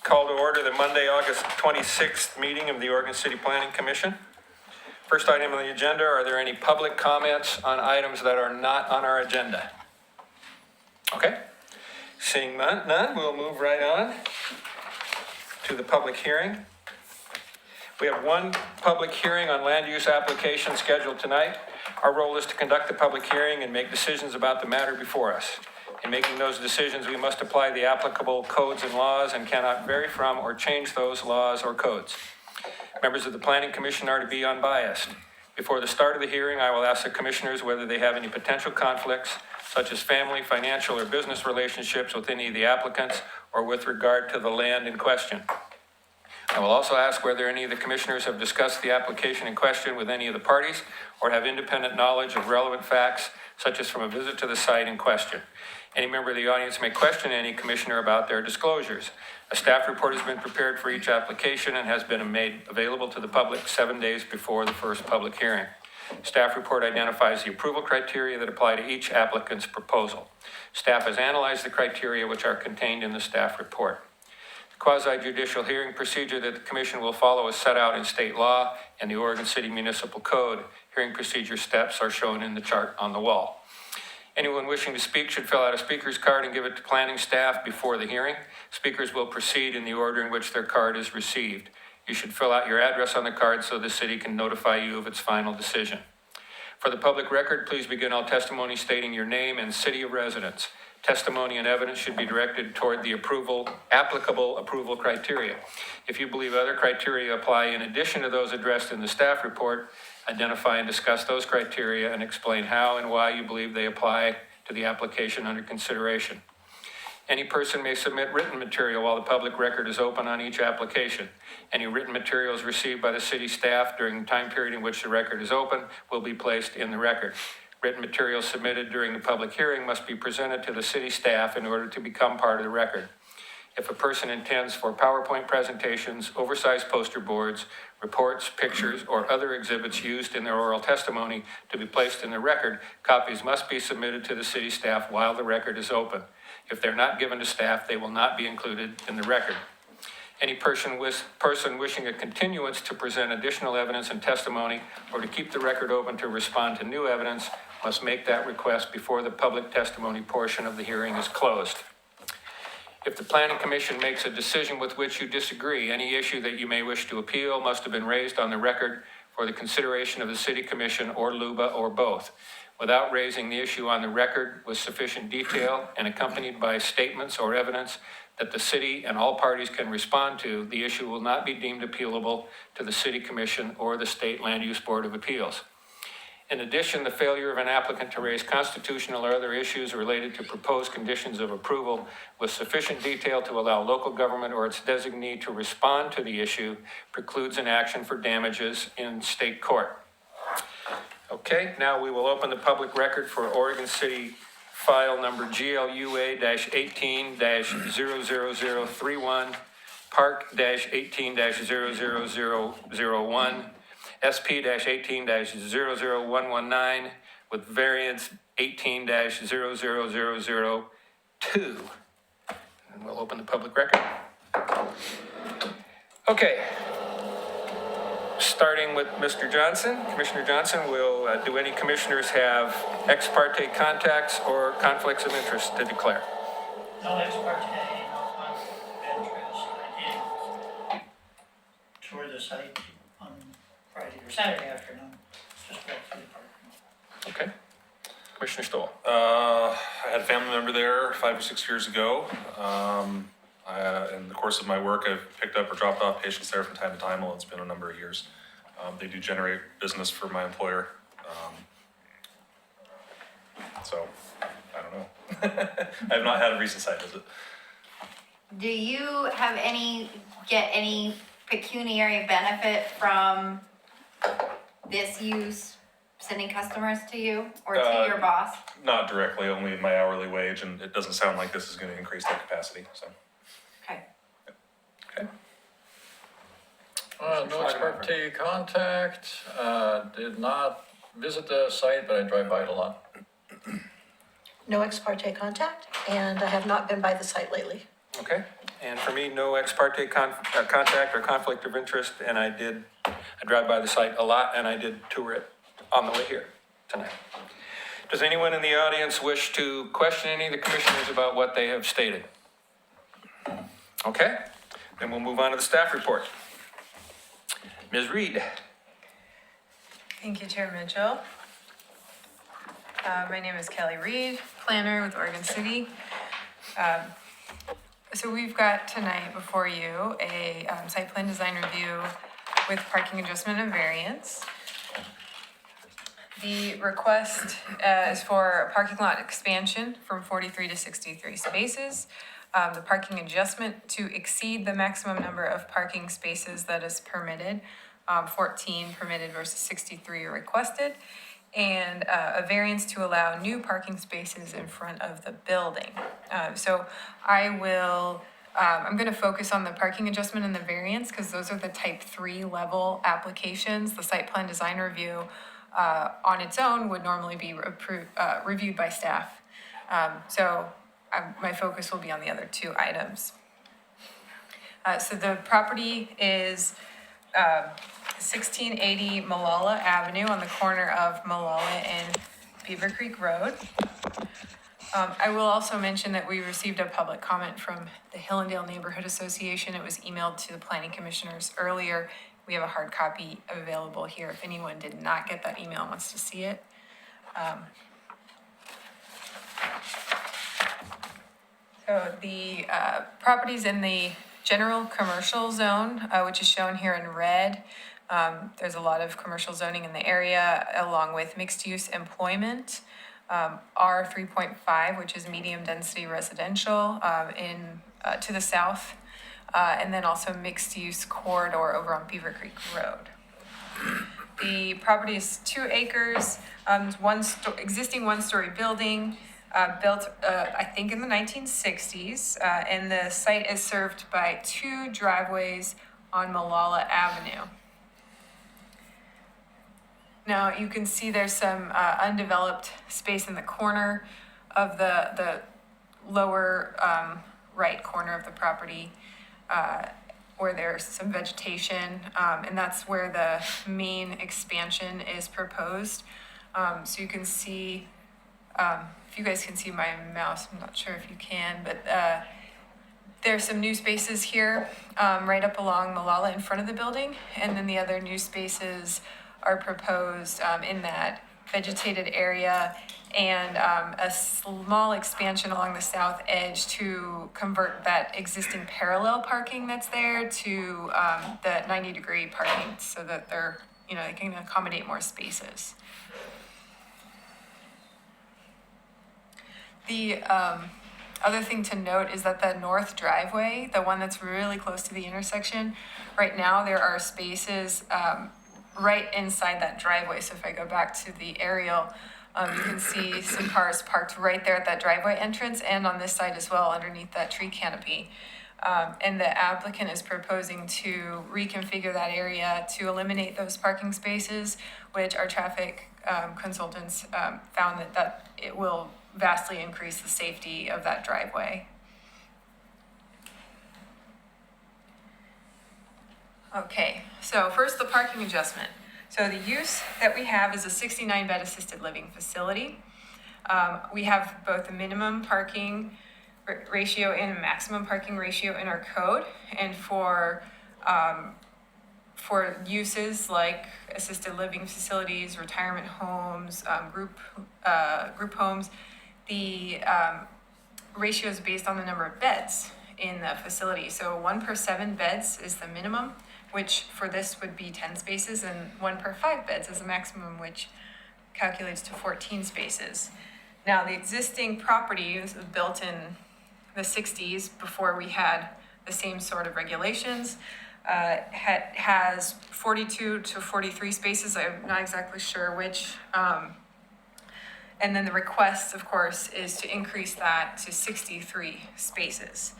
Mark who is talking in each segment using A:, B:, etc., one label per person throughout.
A: Call to order the Monday, August 26th meeting of the Oregon City Planning Commission. First item on the agenda, are there any public comments on items that are not on our agenda? Okay, seeing none, we'll move right on to the public hearing. We have one public hearing on land use application scheduled tonight. Our role is to conduct the public hearing and make decisions about the matter before us. In making those decisions, we must apply the applicable codes and laws and cannot vary from or change those laws or codes. Members of the Planning Commission are to be unbiased. Before the start of the hearing, I will ask the commissioners whether they have any potential conflicts, such as family, financial, or business relationships with any of the applicants or with regard to the land in question. I will also ask whether any of the commissioners have discussed the application in question with any of the parties or have independent knowledge of relevant facts, such as from a visit to the site in question. Any member of the audience may question any commissioner about their disclosures. A staff report has been prepared for each application and has been made available to the public 7 days before the first public hearing. Staff report identifies the approval criteria that apply to each applicant's proposal. Staff has analyzed the criteria which are contained in the staff report. The quasi-judicial hearing procedure that the Commission will follow is set out in state law and the Oregon City Municipal Code. Hearing procedure steps are shown in the chart on the wall. Anyone wishing to speak should fill out a speaker's card and give it to planning staff before the hearing. Speakers will proceed in the order in which their card is received. You should fill out your address on the card so the city can notify you of its final decision. For the public record, please begin all testimony stating your name and city of residence. Testimony and evidence should be directed toward the applicable approval criteria. If you believe other criteria apply in addition to those addressed in the staff report, identify and discuss those criteria and explain how and why you believe they apply to the application under consideration. Any person may submit written material while the public record is open on each application. Any written materials received by the city staff during the time period in which the record is open will be placed in the record. Written materials submitted during the public hearing must be presented to the city staff in order to become part of the record. If a person intends for PowerPoint presentations, oversized poster boards, reports, pictures, or other exhibits used in their oral testimony to be placed in the record, copies must be submitted to the city staff while the record is open. If they're not given to staff, they will not be included in the record. Any person wishing a continuance to present additional evidence and testimony or to keep the record open to respond to new evidence must make that request before the public testimony portion of the hearing is closed. If the Planning Commission makes a decision with which you disagree, any issue that you may wish to appeal must have been raised on the record for the consideration of the City Commission or LUBA or both. Without raising the issue on the record with sufficient detail and accompanied by statements or evidence that the city and all parties can respond to, the issue will not be deemed appealable to the City Commission or the State Land Use Board of Appeals. In addition, the failure of an applicant to raise constitutional or other issues related to proposed conditions of approval with sufficient detail to allow local government or its designee to respond to the issue precludes an action for damages in state court. Okay, now we will open the public record for Oregon City file number GLUA-18-00031, Park-18-00001, SP-18-00119 with variance 18-00002. And we'll open the public record. Okay. Starting with Mr. Johnson. Commissioner Johnson, do any commissioners have ex parte contacts or conflicts of interest to declare?
B: No ex parte, no conflict of interest. I did tour the site on Friday or Saturday afternoon, just walk through the park.
A: Okay. Commissioner Stoll.
C: I had a family member there 5 or 6 years ago. In the course of my work, I've picked up or dropped off patients there from time to time. Well, it's been a number of years. They do generate business for my employer. So, I don't know. I have not had a recent site visit.
D: Do you have get any pecuniary benefit from this use, sending customers to you or to your boss?
C: Not directly, only my hourly wage, and it doesn't sound like this is going to increase that capacity, so.
D: Okay.
A: Okay.
E: No ex parte contact, did not visit the site, but I drive by it a lot.
F: No ex parte contact, and I have not been by the site lately.
A: Okay. And for me, no ex parte contact or conflict of interest, and I drive by the site a lot, and I did tour it on the way here tonight. Does anyone in the audience wish to question any of the commissioners about what they have stated? Okay, then we'll move on to the staff report. Ms. Reed.
F: Thank you, Chair Mitchell. My name is Kelly Reed, planner with Oregon City. So we've got tonight before you a site plan design review with parking adjustment and variance. The request is for a parking lot expansion from 43 to 63 spaces. The parking adjustment to exceed the maximum number of parking spaces that is permitted, 14 permitted versus 63 requested, and a variance to allow new parking spaces in front of the building. So I'm gonna focus on the parking adjustment and the variance because those are the type 3 level applications. The site plan design review on its own would normally be reviewed by staff. My focus will be on the other 2 items. So the property is 1680 Malala Avenue on the corner of Malala and Beaver Creek Road. I will also mention that we received a public comment from the Hillendale Neighborhood Association. It was emailed to the planning commissioners earlier. We have a hard copy available here if anyone did not get that email and wants to see it. So the properties in the general commercial zone, which is shown here in red. There's a lot of commercial zoning in the area along with mixed use employment. R 3.5, which is medium density residential to the south. And then also mixed use corridor over on Beaver Creek Road. The property is 2 acres, existing 1-story building, built, I think in the 1960s, and the site is served by 2 driveways on Malala Avenue. Now you can see there's some undeveloped space in the corner of the lower right corner of the property where there's some vegetation, and that's where the main expansion is proposed. So you can see, if you guys can see my mouse, I'm not sure if you can, but there's some new spaces here right up along Malala in front of the building, and then the other new spaces are proposed in that vegetated area, and a small expansion along the south edge to convert that existing parallel parking that's there to the 90-degree parking so that they can accommodate more spaces. The other thing to note is that the north driveway, the one that's really close to the intersection, right now there are spaces right inside that driveway. So if I go back to the aerial, you can see some cars parked right there at that driveway entrance and on this side as well underneath that tree canopy. And the applicant is proposing to reconfigure that area to eliminate those parking spaces, which our traffic consultants found that it will vastly increase the safety of that driveway. Okay, so first the parking adjustment. So the use that we have is a 69-bed assisted living facility. We have both a minimum parking ratio and a maximum parking ratio in our code. And for uses like assisted living facilities, retirement homes, group homes, the ratio is based on the number of beds in the facility. So 1 per 7 beds is the minimum, which for this would be 10 spaces, and 1 per 5 beds is the maximum, which calculates to 14 spaces. Now, the existing property was built in the 60s before we had the same sort of regulations. Has 42 to 43 spaces. I'm not exactly sure which. And then the request, of course, is to increase that to 63 spaces.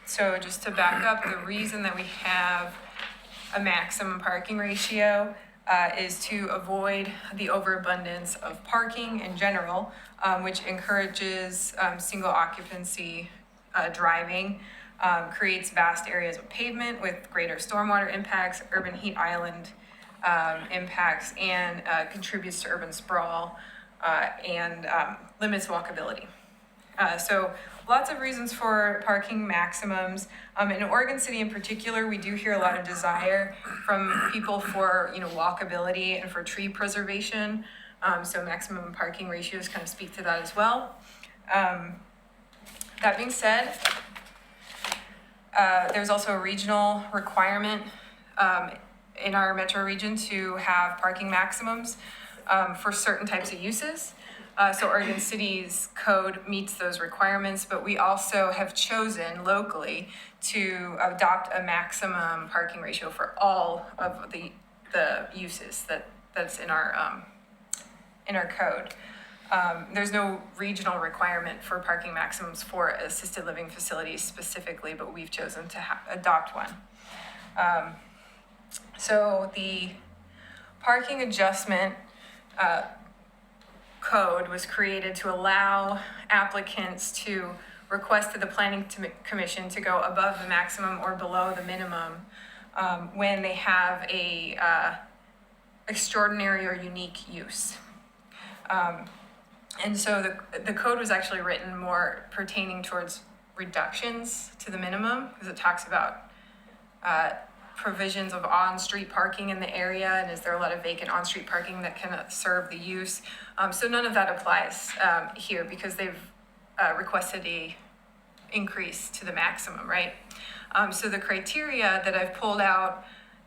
F: So just to back up, the reason that we have a maximum parking ratio is to avoid the overabundance of parking in general, which encourages single occupancy driving. creates vast areas of pavement with greater stormwater impacts, urban heat island impacts, and contributes to urban sprawl and limits walkability. So lots of reasons for parking maximums. In Oregon City in particular, we do hear a lot of desire from people for, walkability and for tree preservation. So maximum parking ratios kind of speak to that as well. That being said, there's also a regional requirement in our metro region to have parking maximums for certain types of uses. So Oregon City's code meets those requirements, but we also have chosen locally to adopt a maximum parking ratio for all of the uses that's in our code. There's no regional requirement for parking maximums for assisted living facilities specifically, but we've chosen to adopt one. So the parking adjustment code was created to allow applicants to request to the Planning Commission to go above the maximum or below the minimum when they have a extraordinary or unique use. And so the code was actually written more pertaining towards reductions to the minimum, because it talks about provisions of on-street parking in the area, and is there a lot of vacant on-street parking that can serve the use. So none of that applies here because they've requested a increase to the maximum, right? So the criteria that I've pulled out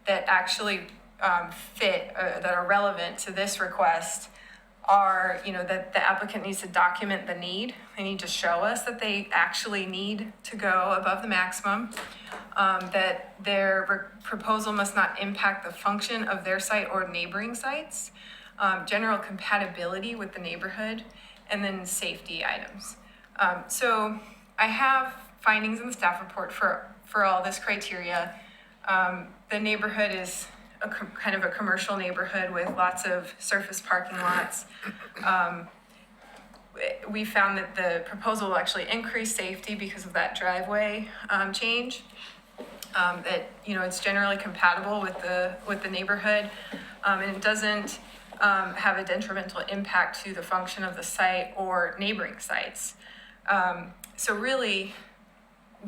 F: that actually fit, that are relevant to this request are, that the applicant needs to document the need. They need to show us that they actually need to go above the maximum, that their proposal must not impact the function of their site or neighboring sites, general compatibility with the neighborhood, and then safety items. So I have findings in the staff report for all this criteria. The neighborhood is kind of a commercial neighborhood with lots of surface parking lots. We found that the proposal will actually increase safety because of that driveway change. That it's generally compatible with the neighborhood, and it doesn't have a detrimental impact to the function of the site or neighboring sites. So really,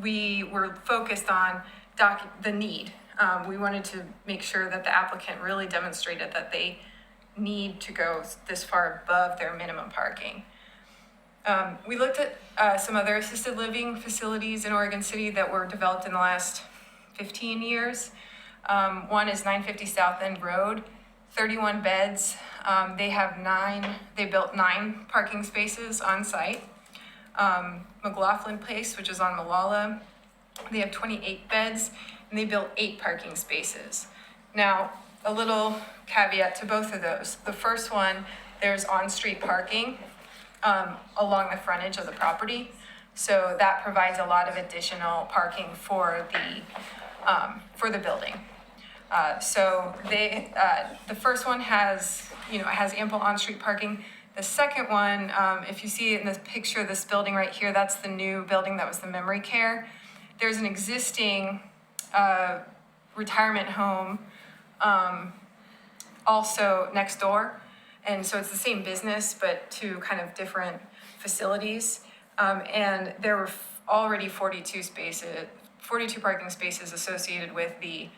F: we were focused on the need. We wanted to make sure that the applicant really demonstrated that they need to go this far above their minimum parking. We looked at some other assisted living facilities in Oregon City that were developed in the last 15 years. One is 950 South End Road, 31 beds. They built 9 parking spaces on site. McLaughlin Place, which is on Malala, they have 28 beds, and they built 8 parking spaces. Now, a little caveat to both of those. The first one, there's on-street parking along the frontage of the property. So that provides a lot of additional parking for the building. So the first one has ample on-street parking. The second one, if you see it in this picture of this building right here, that's the new building that was the memory care. There's an existing retirement home also next door. And so it's the same business, but 2 kind of different facilities. And there were already 42 parking spaces associated with the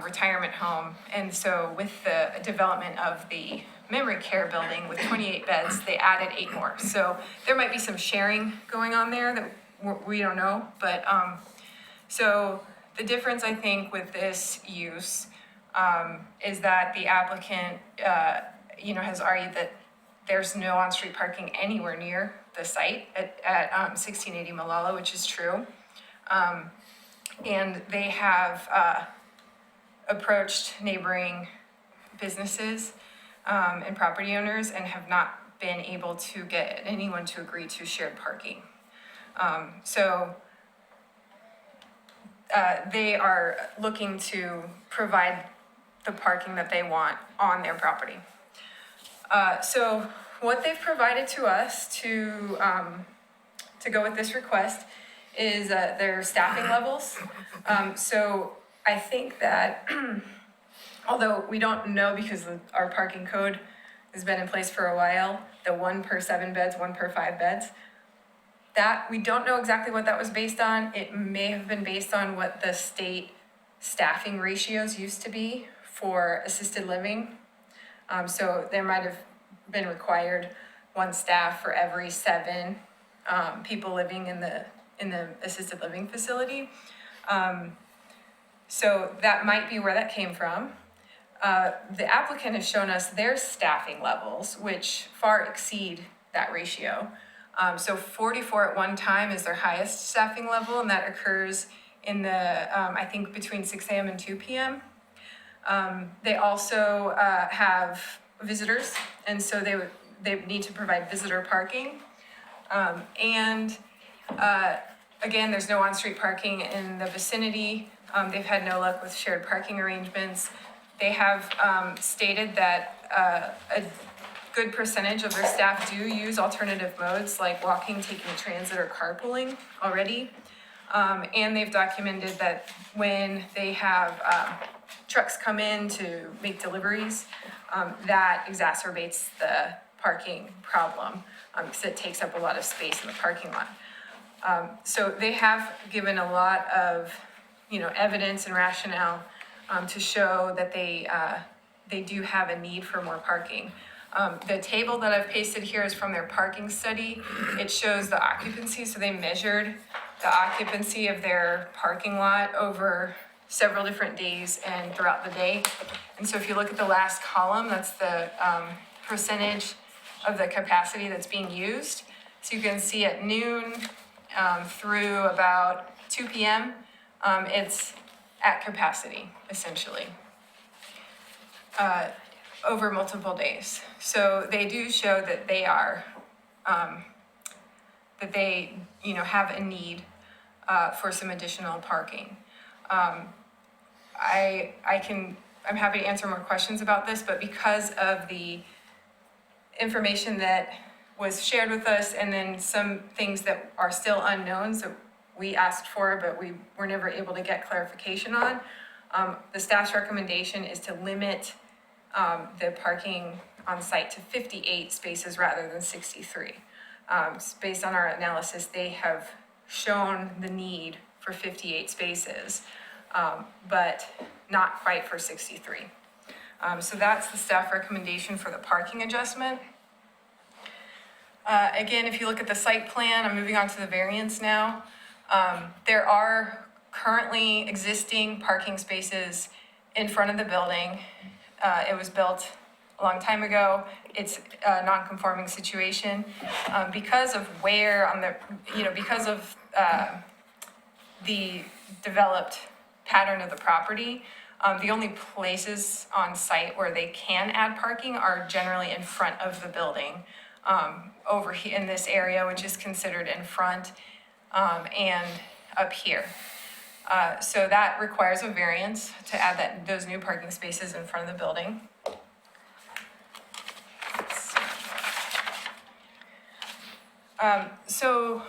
F: retirement home. And so with the development of the memory care building with 28 beds, they added 8 more. So there might be some sharing going on there that we don't know. But so the difference, I think, with this use is that the applicant, has argued that there's no on-street parking anywhere near the site at 1680 Malala, which is true. And they have approached neighboring businesses and property owners and have not been able to get anyone to agree to shared parking. So they are looking to provide the parking that they want on their property. So what they've provided to us to go with this request is their staffing levels. So I think that, although we don't know because our parking code has been in place for a while, the 1 per 7 beds, 1 per 5 beds, that, we don't know exactly what that was based on. It may have been based on what the state staffing ratios used to be for assisted living. So there might have been required 1 staff for every 7 people living in the assisted living facility. So that might be where that came from. The applicant has shown us their staffing levels, which far exceed that ratio. So 44 at one time is their highest staffing level, and that occurs in the, I think between 6 a.m. and 2 p.m. They also have visitors, and so they need to provide visitor parking. Again, there's no on-street parking in the vicinity. They've had no luck with shared parking arrangements. They have stated that a good percentage of their staff do use alternative modes like walking, taking transit, or carpooling already. And they've documented that when they have trucks come in to make deliveries, that exacerbates the parking problem because it takes up a lot of space in the parking lot. So they have given a lot of, evidence and rationale to show that they do have a need for more parking. The table that I've pasted here is from their parking study. It shows the occupancy, so they measured the occupancy of their parking lot over several different days and throughout the day. And so if you look at the last column, that's the percentage of the capacity that's being used. So you can see at noon through about 2 p.m., it's at capacity, essentially, over multiple days. So they do show that they are, that they, have a need for some additional parking. I'm happy to answer more questions about this, but because of the information that was shared with us and then some things that are still unknowns that we asked for, but we were never able to get clarification on, the staff's recommendation is to limit the parking on site to 58 spaces rather than 63. Based on our analysis, they have shown the need for 58 spaces, but not quite for 63. So that's the staff recommendation for the parking adjustment. Again, if you look at the site plan, I'm moving on to the variance now. There are currently existing parking spaces in front of the building. It was built a long time ago. It's a non-conforming situation. Because of where on the, because of the developed pattern of the property, the only places on site where they can add parking are generally in front of the building, over here in this area, which is considered in front, and up here. So that requires a variance to add those new parking spaces in front of the building. So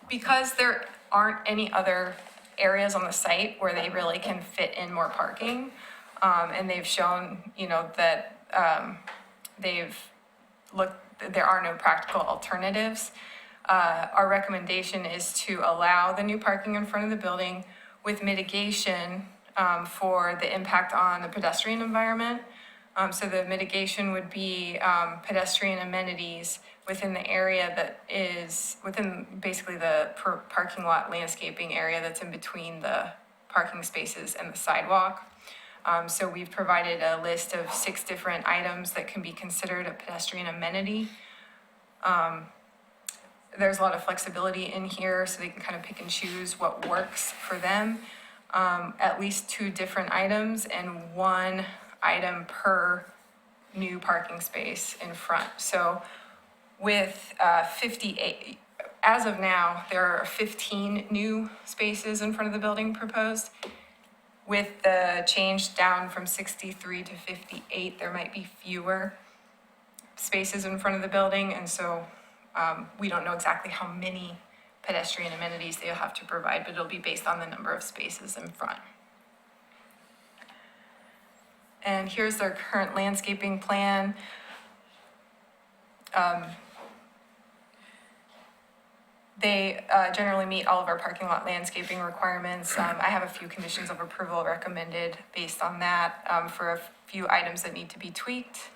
F: because there aren't any other areas on the site where they really can fit in more parking, and they've shown, that there are no practical alternatives. Our recommendation is to allow the new parking in front of the building with mitigation for the impact on the pedestrian environment. So the mitigation would be pedestrian amenities within the area that is within basically the parking lot landscaping area that's in between the parking spaces and the sidewalk. So we've provided a list of 6 different items that can be considered a pedestrian amenity. There's a lot of flexibility in here, so they can kind of pick and choose what works for them. At least 2 different items and 1 item per new parking space in front. So with 58, as of now, there are 15 new spaces in front of the building proposed. With the change down from 63 to 58, there might be fewer spaces in front of the building, and so we don't know exactly how many pedestrian amenities they'll have to provide, but it'll be based on the number of spaces in front. And here's their current landscaping plan. They generally meet all of our parking lot landscaping requirements. I have a few conditions of approval recommended based on that for a few items that need to be tweaked.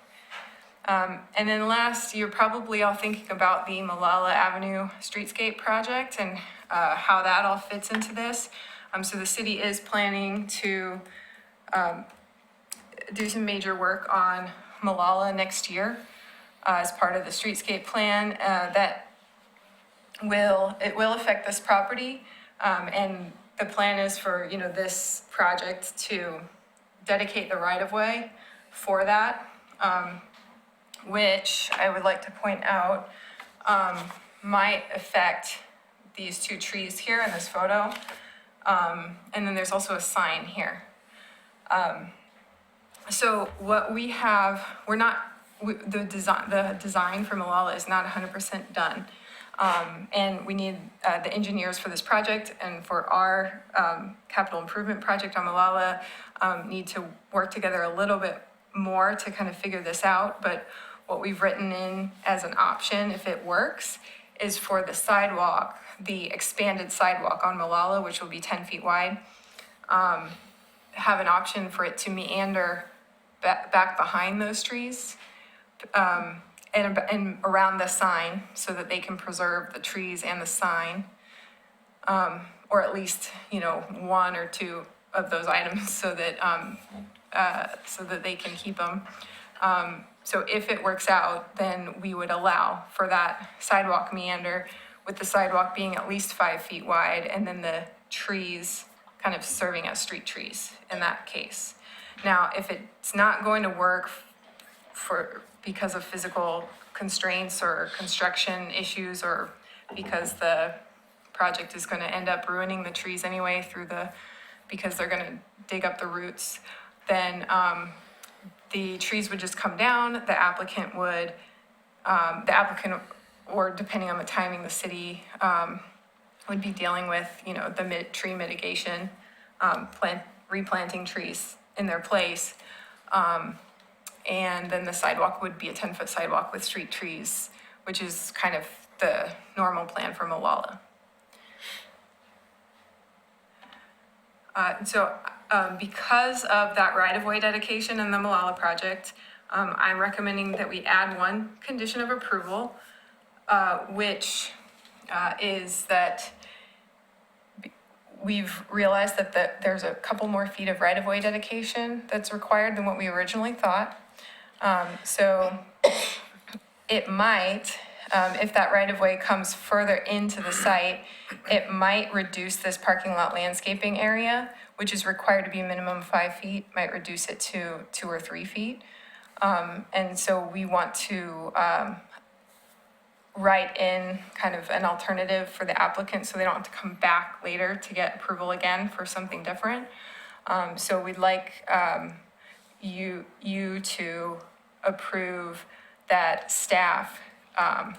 F: And then last, you're probably all thinking about the Malala Avenue streetscape project and how that all fits into this. So the city is planning to do some major work on Malala next year as part of the streetscape plan that will affect this property. And the plan is for, this project to dedicate the right-of-way for that, which I would like to point out might affect these two trees here in this photo. And then there's also a sign here. So what we have, the design for Malala is not 100% done. And we need the engineers for this project and for our capital improvement project on Malala need to work together a little bit more to kind of figure this out. But what we've written in as an option, if it works, is for the sidewalk, the expanded sidewalk on Malala, which will be 10 feet wide, have an option for it to meander back behind those trees and around the sign so that they can preserve the trees and the sign, or at least, one or two of those items so that they can keep them. So if it works out, then we would allow for that sidewalk meander, with the sidewalk being at least 5 feet wide, and then the trees kind of serving as street trees in that case. Now, if it's not going to work because of physical constraints or construction issues, or because the project is going to end up ruining the trees anyway because they're going to dig up the roots, then the trees would just come down. The applicant, or depending on the timing, the city would be dealing with, the tree mitigation, replanting trees in their place. And then the sidewalk would be a 10-foot sidewalk with street trees, which is kind of the normal plan for Malala. Because of that right-of-way dedication in the Malala project, I'm recommending that we add one condition of approval, which is that we've realized that there's a couple more feet of right-of-way dedication that's required than what we originally thought. So it might, if that right-of-way comes further into the site, it might reduce this parking lot landscaping area, which is required to be a minimum 5 feet, might reduce it to 2 or 3 feet. And so we want to write in kind of an alternative for the applicant so they don't have to come back later to get approval again for something different. So we'd like you to approve that staff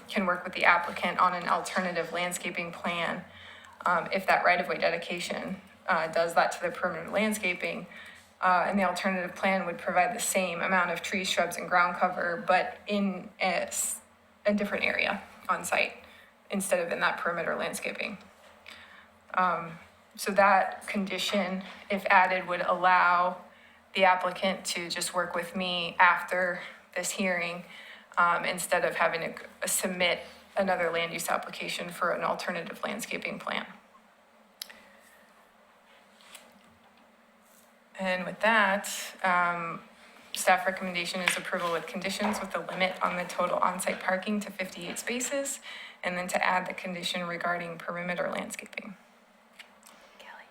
F: can work with the applicant on an alternative landscaping plan if that right-of-way dedication does that to the perimeter landscaping. And the alternative plan would provide the same amount of trees, shrubs, and ground cover, but in a different area on site instead of in that perimeter landscaping. So that condition, if added, would allow the applicant to just work with me after this hearing instead of having to submit another land use application for an alternative landscaping plan. And with that, staff recommendation is approval with conditions with a limit on the total on-site parking to 58 spaces, and then to add the condition regarding perimeter landscaping.
D: Kelly.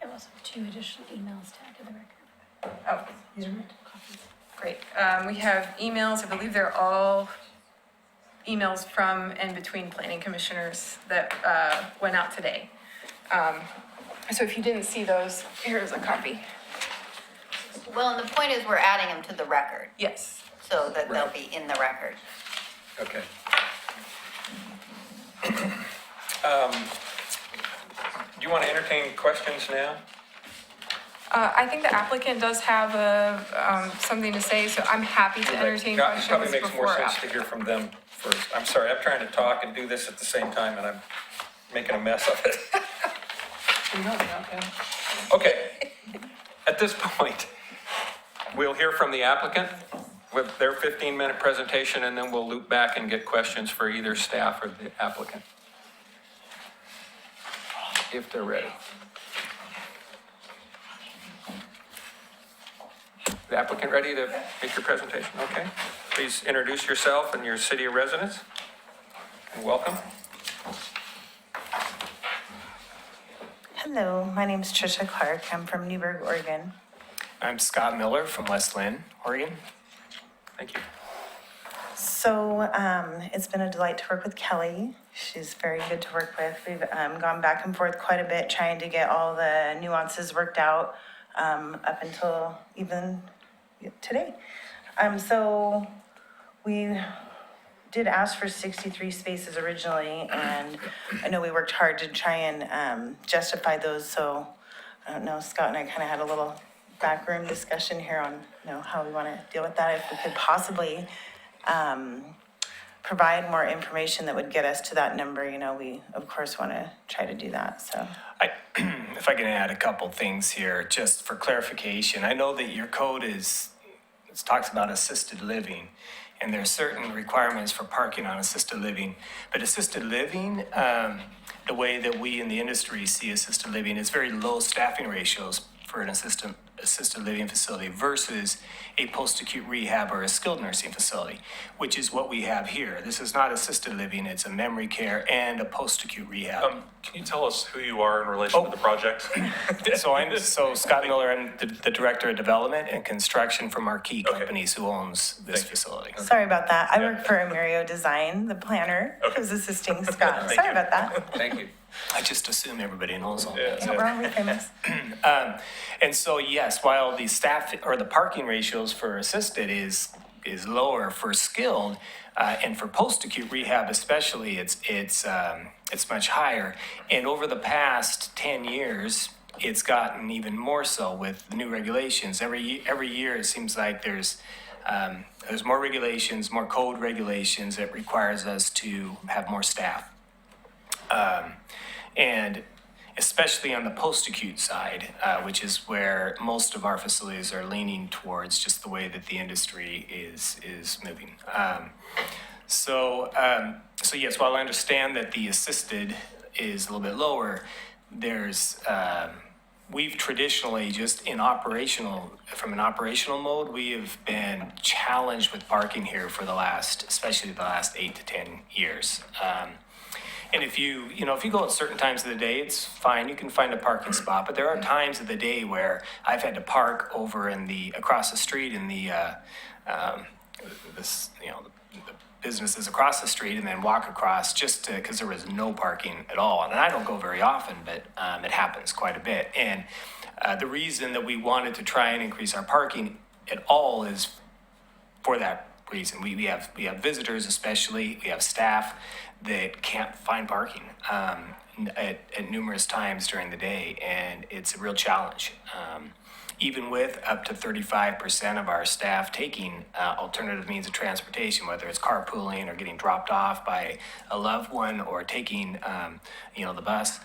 G: There was 2 additional emails to add to the record.
F: Oh,
G: These are meant to copies.
F: great. We have emails, I believe they're all emails from and between planning commissioners that went out today. So if you didn't see those, here's a copy.
D: Well, and the point is we're adding them to the record
F: Yes.
D: so that they'll
A: Right.
D: be in the record.
A: Okay. Do you want to entertain questions now?
F: I think the applicant does have something to say, so I'm happy to entertain
A: Yeah, it
F: questions
A: probably makes more
F: before.
A: sense to hear from them first. I'm sorry, I'm trying to talk and do this at the same time, and I'm making a mess of it. Okay, at this point, we'll hear from the applicant with their 15-minute presentation, and then we'll loop back and get questions for either staff or the applicant, if they're ready. The applicant ready to make your presentation? Okay. Please introduce yourself and your city of residence, and welcome.
H: Hello, my name is Trisha Clark. I'm from Newburgh, Oregon.
I: I'm Scott Miller from West Lynn, Oregon.
A: Thank you.
H: So it's been a delight to work with Kelly. She's very good to work with. We've gone back and forth quite a bit trying to get all the nuances worked out up until even today. So we did ask for 63 spaces originally, and I know we worked hard to try and justify those. So I don't know, Scott and I kind of had a little backroom discussion here on, how we want to deal with that. If we could possibly provide more information that would get us to that number, we of course want to try to do that, so.
I: If I can add a couple things here, just for clarification, I know that your code it talks about assisted living, and there are certain requirements for parking on assisted living. But assisted living, the way that we in the industry see assisted living, is very low staffing ratios for an assisted living facility versus a post-acute rehab or a skilled nursing facility, which is what we have here. This is not assisted living, it's a memory care and a post-acute rehab.
C: Can you tell us who you are in relation to the project?
I: So Scott Miller, I'm the Director of Development and Construction for Marquee Companies, who owns this facility.
H: Sorry about that. I work for Amerio Design, the planner who's assisting Scott. Sorry about that.
A: Thank you.
I: I just assume everybody knows all that.
H: Yeah, we're only famous.
I: And so, yes, while the staff or the parking ratios for assisted is lower for skilled, and for post-acute rehab especially, it's much higher. And over the past 10 years, it's gotten even more so with the new regulations. Every year, it seems like there's more regulations, more code regulations that requires us to have more staff. And especially on the post-acute side, which is where most of our facilities are leaning towards, just the way that the industry is moving. So yes, while I understand that the assisted is a little bit lower, we've traditionally just from an operational mode, we have been challenged with parking here for especially the last 8 to 10 years. And if you go at certain times of the day, it's fine, you can find a parking spot, but there are times of the day where I've had to park over across the street in the businesses across the street and then walk across because there was no parking at all. And I don't go very often, but it happens quite a bit. And the reason that we wanted to try and increase our parking at all is for that reason. We have visitors, especially, we have staff that can't find parking at numerous times during the day, and it's a real challenge. Even with up to 35% of our staff taking alternative means of transportation, whether it's carpooling or getting dropped off by a loved one or taking, the bus,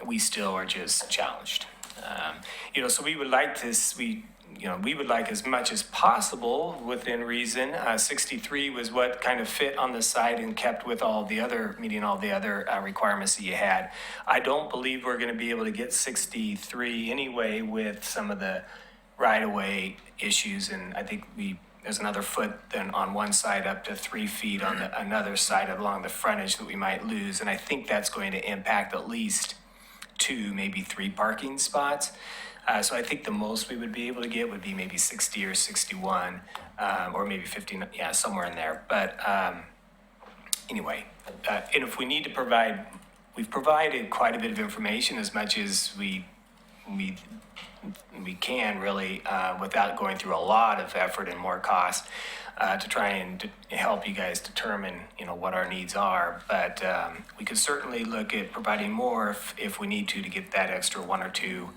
I: we still are just challenged. So we would like we would like as much as possible within reason. 63 was what kind of fit on the site and kept with meeting all the other requirements that you had. I don't believe we're going to be able to get 63 anyway with some of the right-of-way issues, and I think there's another foot then on one side up to 3 feet on another side along the frontage that we might lose, and I think that's going to impact at least 2, maybe 3 parking spots. So I think the most we would be able to get would be maybe 60 or 61, or maybe 50, somewhere in there. But anyway, and if we need to provide, we've provided quite a bit of information, as much as we can really, without going through a lot of effort and more cost. to try and help you guys determine, what our needs are. But we could certainly look at providing more if we need to get that extra one or two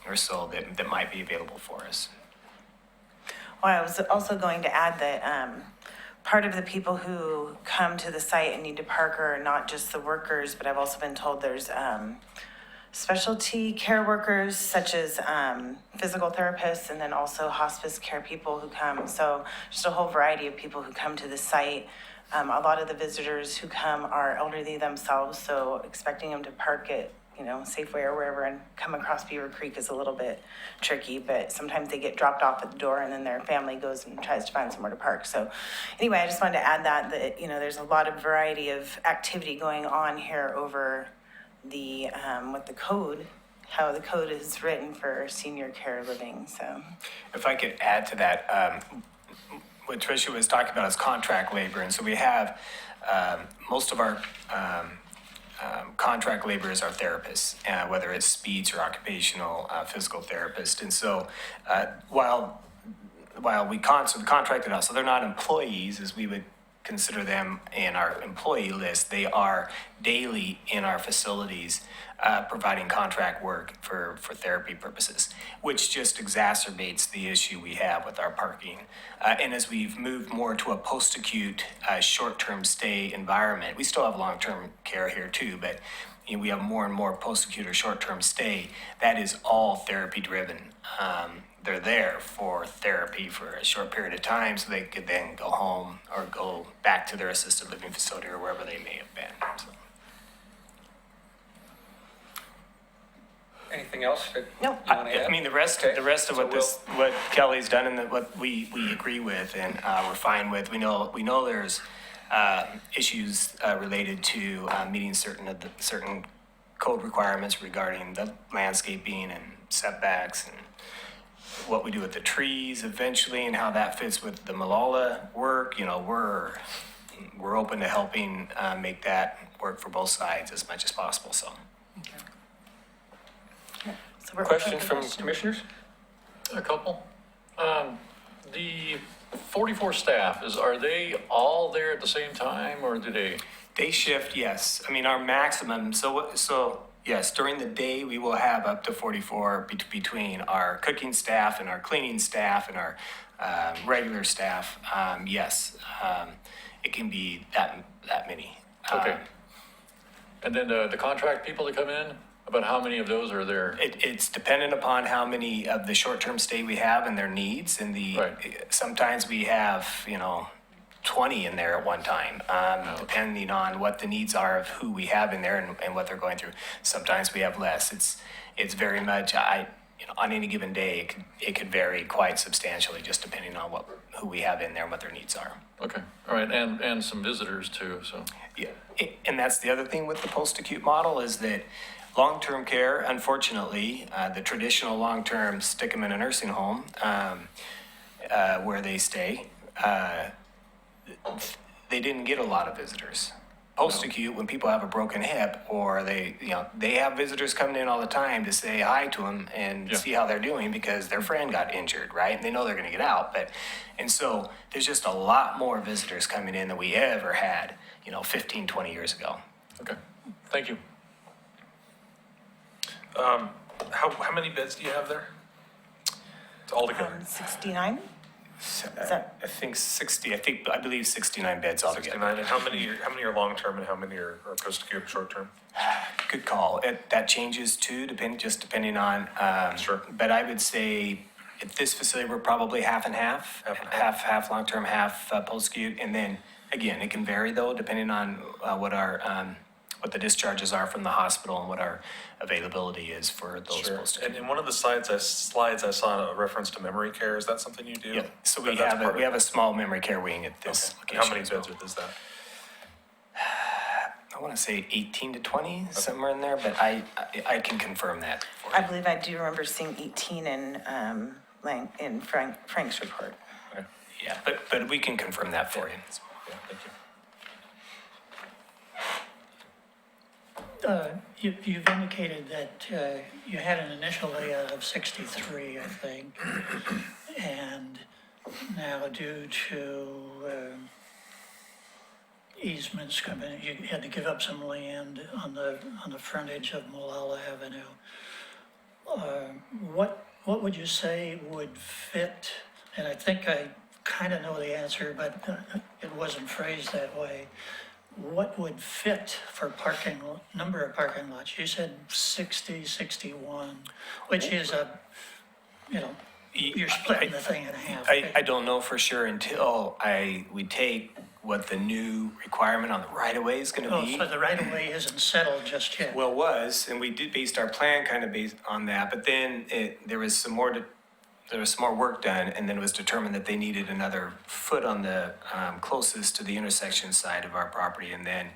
I: or so that might be available for us.
H: Well, I was also going to add that part of the people who come to the site and need to park are not just the workers, but I've also been told there's specialty care workers such as physical therapists and then also hospice care people who come. So just a whole variety of people who come to the site. A lot of the visitors who come are elderly themselves, so expecting them to park at Safeway or wherever and come across Beaver Creek is a little bit tricky, but sometimes they get dropped off at the door and then their family goes and tries to find somewhere to park. So anyway, I just wanted to add that there's a lot of variety of activity going on here over the, with the code, how the code is written for senior care living, so.
I: If I could add to that, what Tricia was talking about is contract labor. And so we have most of our contract laborers are therapists, whether it's speech or occupational physical therapist. And so while we contracted out, so they're not employees as we would consider them in our employee list, they are daily in our facilities providing contract work for therapy purposes, which just exacerbates the issue we have with our parking. And as we've moved more to a post-acute short-term stay environment, we still have long-term care here too, but we have more and more post-acute or short-term stay. That is all therapy-driven. They're there for therapy for a short period of time so they could then go home or go back to their assisted living facility or wherever they may have been. So.
A: Anything else that you
I: No,
A: want to add?
I: I mean, the rest of
A: So
I: what Kelly's done and what we agree with and we're fine with. We know there's issues related to meeting certain code requirements regarding the landscaping and setbacks and what we do with the trees eventually and how that fits with the Malala work. We're open to helping make that work for both sides as much as possible. So.
H: So we're
A: Questions from commissioners?
E: A couple. The 44 staff, are they all there at the same time or do they?
I: Day shift, yes. I mean, our maximum, so yes, during the day, we will have up to 44 between our cooking staff and our cleaning staff and our regular staff. Yes, it can be that many.
E: Okay. And then the contract people that come in, about how many of those are there?
I: It's dependent upon how many of the short-term stay we have and their needs. And
E: Right.
I: sometimes we have, 20 in there at one time, depending on what the needs are of who we have in there and what they're going through. Sometimes we have less. It's very much, on any given day, it could vary quite substantially just depending on who we have in there and what their needs are.
E: Okay, all right, and some visitors too, so.
I: Yeah, and that's the other thing with the post-acute model is that long-term care, unfortunately, the traditional long-term stick them in a nursing home where they stay, they didn't get a lot of visitors. Post-acute, when people have a broken hip or they have visitors coming in all the time to say hi to them and
E: Yeah.
I: see how they're doing because their friend got injured, right? And they know they're going to get out. And so there's just a lot more visitors coming in than we ever had, 15, 20 years ago.
E: Okay, thank you.
C: How many beds do you have there? Altogether?
H: 69?
I: I think 60. I believe 69 beds altogether.
C: 69, and how many are long-term and how many are post-acute, short-term?
I: Good call. That changes too, depending on.
C: Sure.
I: But I would say at this facility we're probably half and half, half long-term, half post-acute, and then again it can vary though depending on what the discharges are from the hospital and what our availability is for those
C: Sure.
I: post-acute.
C: And in one of the slides I saw a reference to memory care. Is that something you do?
I: Yep. So we
C: That's
I: have
C: part of
I: a small memory care wing at this
C: Okay.
I: location.
C: How many
I: as well.
C: beds is that?
I: I want to say 18 to 20, somewhere in there, but I can confirm that for you.
H: I believe I do remember seeing 18 in Frank's report.
C: Okay.
I: Yeah, but we can confirm that for you.
C: Yeah, thank you.
B: You've indicated that you had an initial layout of 63, I think, and now due to easements coming, you had to give up some land on the frontage of Molalla Avenue. What would you say would fit, and I think I kind of know the answer, but it wasn't phrased that way. What would fit for number of parking lots? You said 60, 61, which is you're splitting the thing in half.
I: I don't know for sure until we take what the new requirement on the right-of-way is gonna
B: Oh,
I: be.
B: so the right-of-way isn't settled just yet?
I: Well, it was, and we did based our plan kind of based on that, but then there was some more work done, and then it was determined that they needed another foot on the closest to the intersection side of our property, and then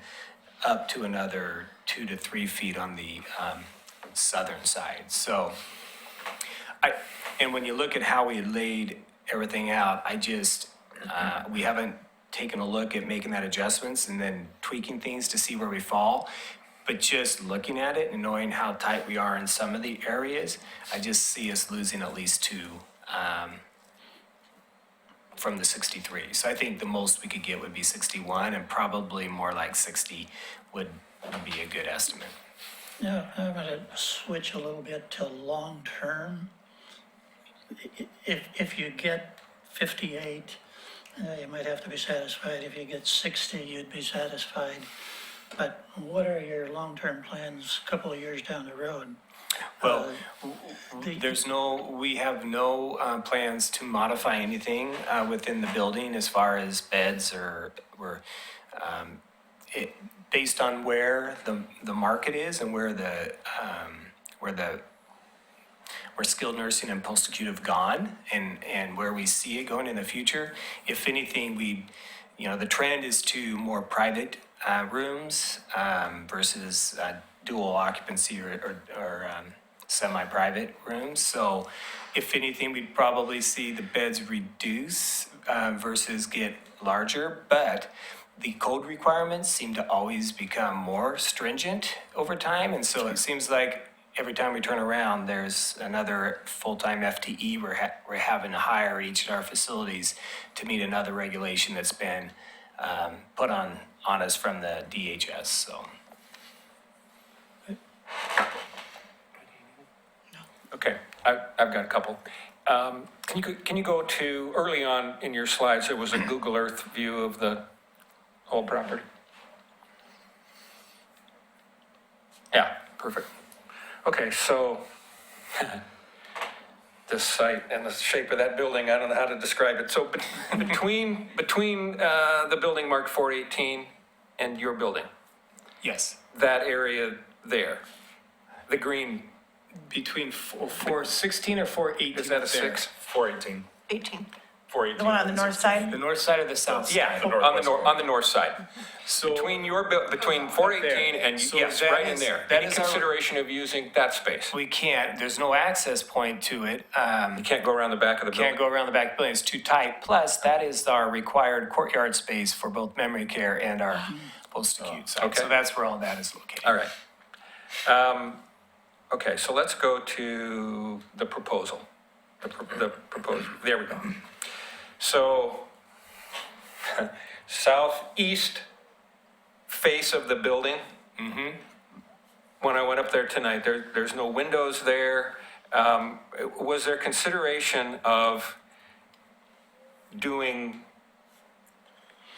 I: up to another 2 to 3 feet on the southern side. So, and when you look at how we laid everything out, we haven't taken a look at making that adjustments and then tweaking things to see where we fall. But just looking at it and knowing how tight we are in some of the areas, I just see us losing at least 2 from the 63. So I think the most we could get would be 61, and probably more like 60 would be a good estimate.
B: Now, I'm gonna switch a little bit to long-term. If you get 58, you might have to be satisfied. If you get 60, you'd be satisfied. But what are your long-term plans a couple of years down the road?
I: Well,
B: The-
I: we have no plans to modify anything within the building as far as beds based on where the market is and where skilled nursing and post-acute have gone and where we see it going in the future. If anything, the trend is to more private rooms versus dual occupancy or semi-private rooms. So if anything, we'd probably see the beds reduce versus get larger, but the code requirements seem to always become more stringent over time. And so it seems like every time we turn around, there's another full-time FTE we're having to hire each at our facilities to meet another regulation that's been put on us from the DHS, so.
A: Okay, I've got a couple. Can you go to, early on in your slides, there was a Google Earth view of the whole property? Yeah, perfect. Okay, so this site and the shape of that building, I don't know how to describe it. So between the building marked 418 and your building,
I: Yes.
A: that area there, the green,
I: Between 416 or 418?
A: is that a
I: there.
A: 6?
C: 418.
D: 18.
C: 418.
H: The one on the north side?
I: The north side or the south side?
A: Yeah, on the north side.
I: So.
A: Between 418 and,
I: So
A: yes,
I: that
A: right in
I: is-
A: there.
I: that
A: Any
I: is our-
A: consideration of using that space?
I: We can't, there's no access point to it.
A: You can't go around the back of the building?
I: Can't go around the back building, it's too tight. Plus, that is our required courtyard space for both memory care and our post-acute side.
A: Okay.
I: So that's where all that is located.
A: All right. Okay, so let's go to the proposal. The proposal, there we go. So, southeast face of the building. When I went up there tonight, there's no windows there. Was there consideration of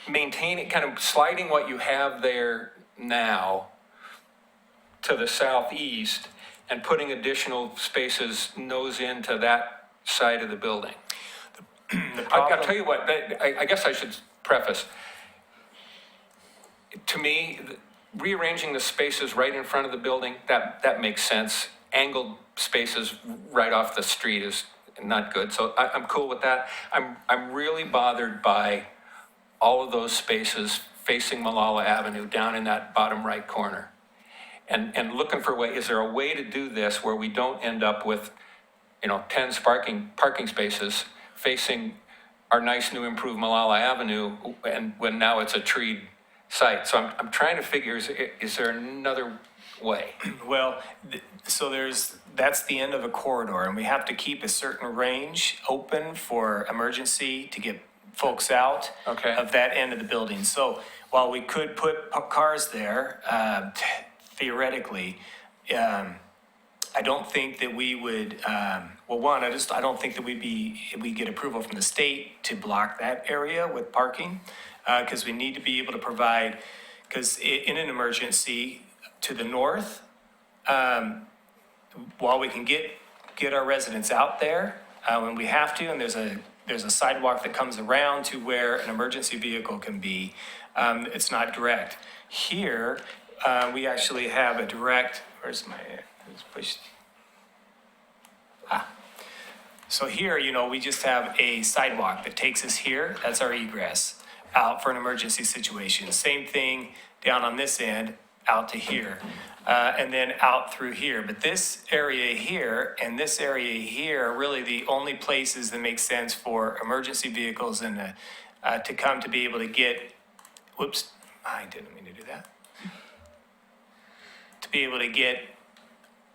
A: maintaining, kind of sliding what you have there now to the southeast and putting additional spaces nose into that side of the building? I'll tell you what, I guess I should preface. To me, rearranging the spaces right in front of the building, that makes sense. Angled spaces right off the street is not good, so I'm cool with that. I'm really bothered by all of those spaces facing Molalla Avenue down in that bottom right corner. And looking for is there a way to do this where we don't end up with, 10 parking spaces facing our nice new improved Molalla Avenue, and when now it's a treed site. So I'm trying to figure, is there another way?
I: Well, so that's the end of a corridor, and we have to keep a certain range open for emergency to get folks out
A: Okay.
I: of that end of the building. So while we could put cars there, theoretically, I don't think that we would, well, one, I don't think that we get approval from the state to block that area with parking, because we need to be able to provide, because in an emergency to the north, while we can get our residents out there, when we have to, and there's a sidewalk that comes around to where an emergency vehicle can be, it's not direct. Here, we actually have a direct, where's my, it's pushed. So here, we just have a sidewalk that takes us here, that's our egress, out for an emergency situation. Same thing down on this end, out to here, and then out through here. But this area here and this area here are really the only places that make sense for emergency vehicles and to come to be able to get, whoops, I didn't mean to do that. To be able to get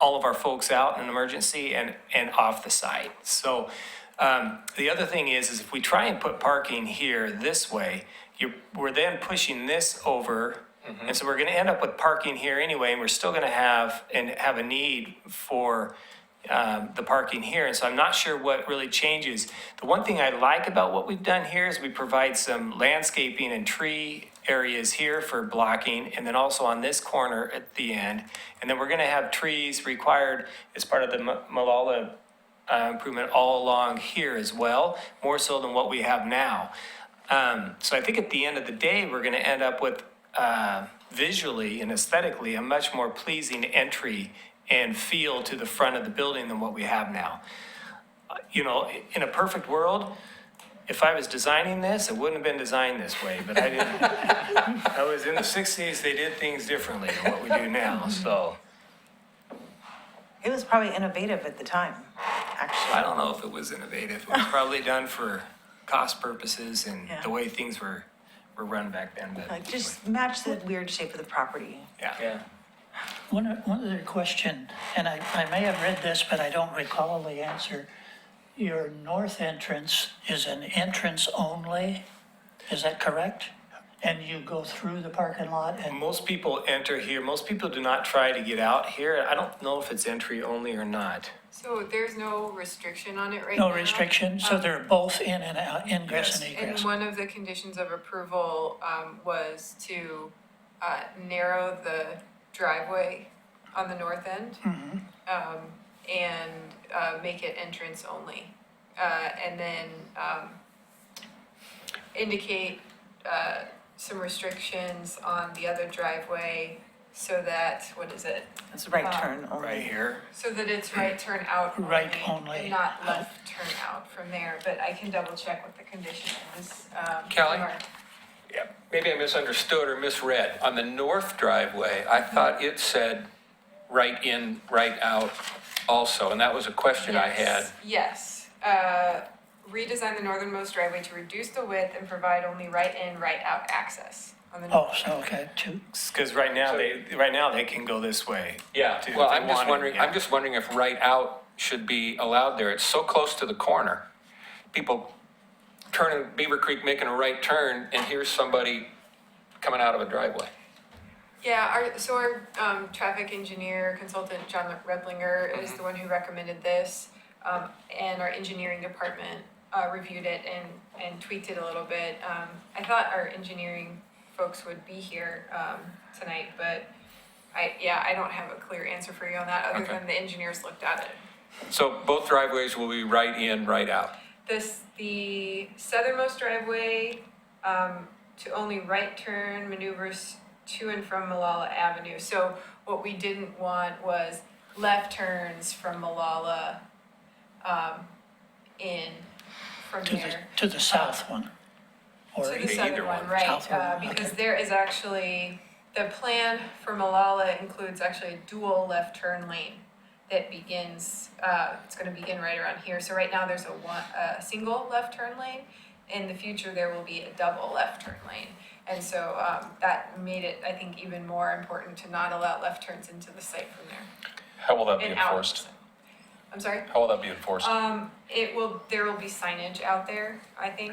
I: all of our folks out in an emergency and off the site. So the other thing is if we try and put parking here this way, we're then pushing this over. And so we're going to end up with parking here anyway, and we're still going to have a need for the parking here. And so I'm not sure what really changes. The one thing I like about what we've done here is we provide some landscaping and tree areas here for blocking, and then also on this corner at the end. And then we're going to have trees required as part of the Malala improvement all along here as well, more so than what we have now. So I think at the end of the day, we're going to end up with visually and aesthetically a much more pleasing entry and feel to the front of the building than what we have now. In a perfect world, if I was designing this, it wouldn't have been designed this way, but I didn't. I was in the 60s, they did things differently than what we do now, so.
H: It was probably innovative at the time, actually.
I: I don't know if it was innovative. It was probably done for cost purposes and
H: Yeah.
I: the way things were run back then, but.
H: Like, just match the weird shape of the property.
I: Yeah.
B: One other question, and I may have read this, but I don't recall the answer. Your north entrance is an entrance only, is that correct? And you go through the parking lot and,
I: Most people enter here. Most people do not try to get out here. I don't know if it's entry only or not.
F: So there's no restriction on it right now.
B: no restriction, so
F: Um,
B: they're both in and out, ingress and
F: And
B: egress?
F: one of the conditions of approval was to narrow the driveway on the north end and make it entrance only. And then indicate some restrictions on the other driveway so that, what is it?
H: It's right turn only.
I: Right here.
F: So that it's right turn out only.
B: Right only.
F: And not left turn out from there, but I can double check what the condition is.
A: Kelly?
F: or-
A: Yeah, maybe I misunderstood or misread. On the north driveway, I thought it said right in, right out also, and that was a question I had.
F: Yes. Redesign the northernmost driveway to reduce the width and provide only right in, right out access on the north.
B: Oh, so, okay, two,
I: Because right now they can go this way.
A: Yeah,
I: If
A: well,
I: they
A: I'm just
I: wanted,
A: wondering,
I: yeah.
A: I'm just wondering if right out should be allowed there. It's so close to the corner. People turning Beaver Creek, making a right turn, and here's somebody coming out of a driveway.
F: Yeah, our traffic engineer consultant, John Reblinger, is the one who recommended this. And our engineering department reviewed it and tweaked it a little bit. I thought our engineering folks would be here tonight, but I don't have a clear answer for you on that, other
A: Okay.
F: than the engineers looked at it.
A: So both driveways will be right in, right out.
F: The southernmost driveway, to only right turn maneuvers to and from Malala Avenue. So what we didn't want was left turns from Malala, in from there.
B: to the south one? Or
F: To the
A: either
F: southern
A: one,
F: one, right,
B: south one,
F: because
B: okay.
F: there is actually, the plan for Malala includes actually a dual left turn lane that begins, it's gonna begin right around here. So right now, there's a single left turn lane. In the future, there will be a double left turn lane. And so that made it, I think, even more important to not allow left turns into the site from there.
C: How will that be
F: And out.
C: enforced?
F: I'm sorry?
C: How will that be enforced?
F: There will be signage out there, I think.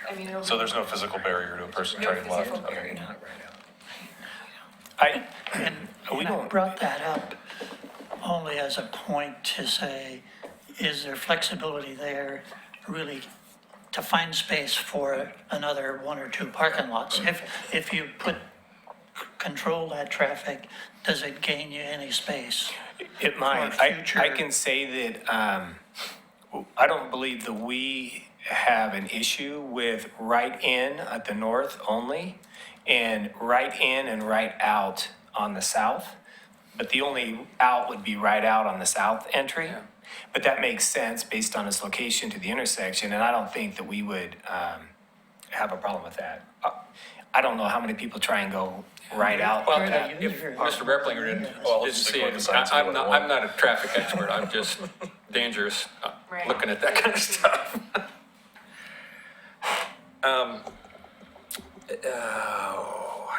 F: I mean, it'll be.
C: So there's no physical barrier to a person
F: No
C: turning left?
F: physical
C: Okay.
F: barrier.
B: And
I: We
B: I
I: don't-
B: brought that up only as a point to say, is there flexibility there really to find space for another one or two parking lots? If you control that traffic, does it gain you any space?
I: It might.
B: For
I: I
B: future-
I: can say that I don't believe that we have an issue with right in at the north only and right in and right out on the south. But the only out would be right out on the south entry.
A: Yeah.
I: But that makes sense based on its location to the intersection, and I don't think that we would have a problem with that. I don't know how many people try and go right out.
A: Well,
B: Or they
A: if
B: use your-
A: Mr. Replinger didn't see it, I'm not a traffic expert, I'm just dangerous
F: Right.
A: looking at that kind of stuff.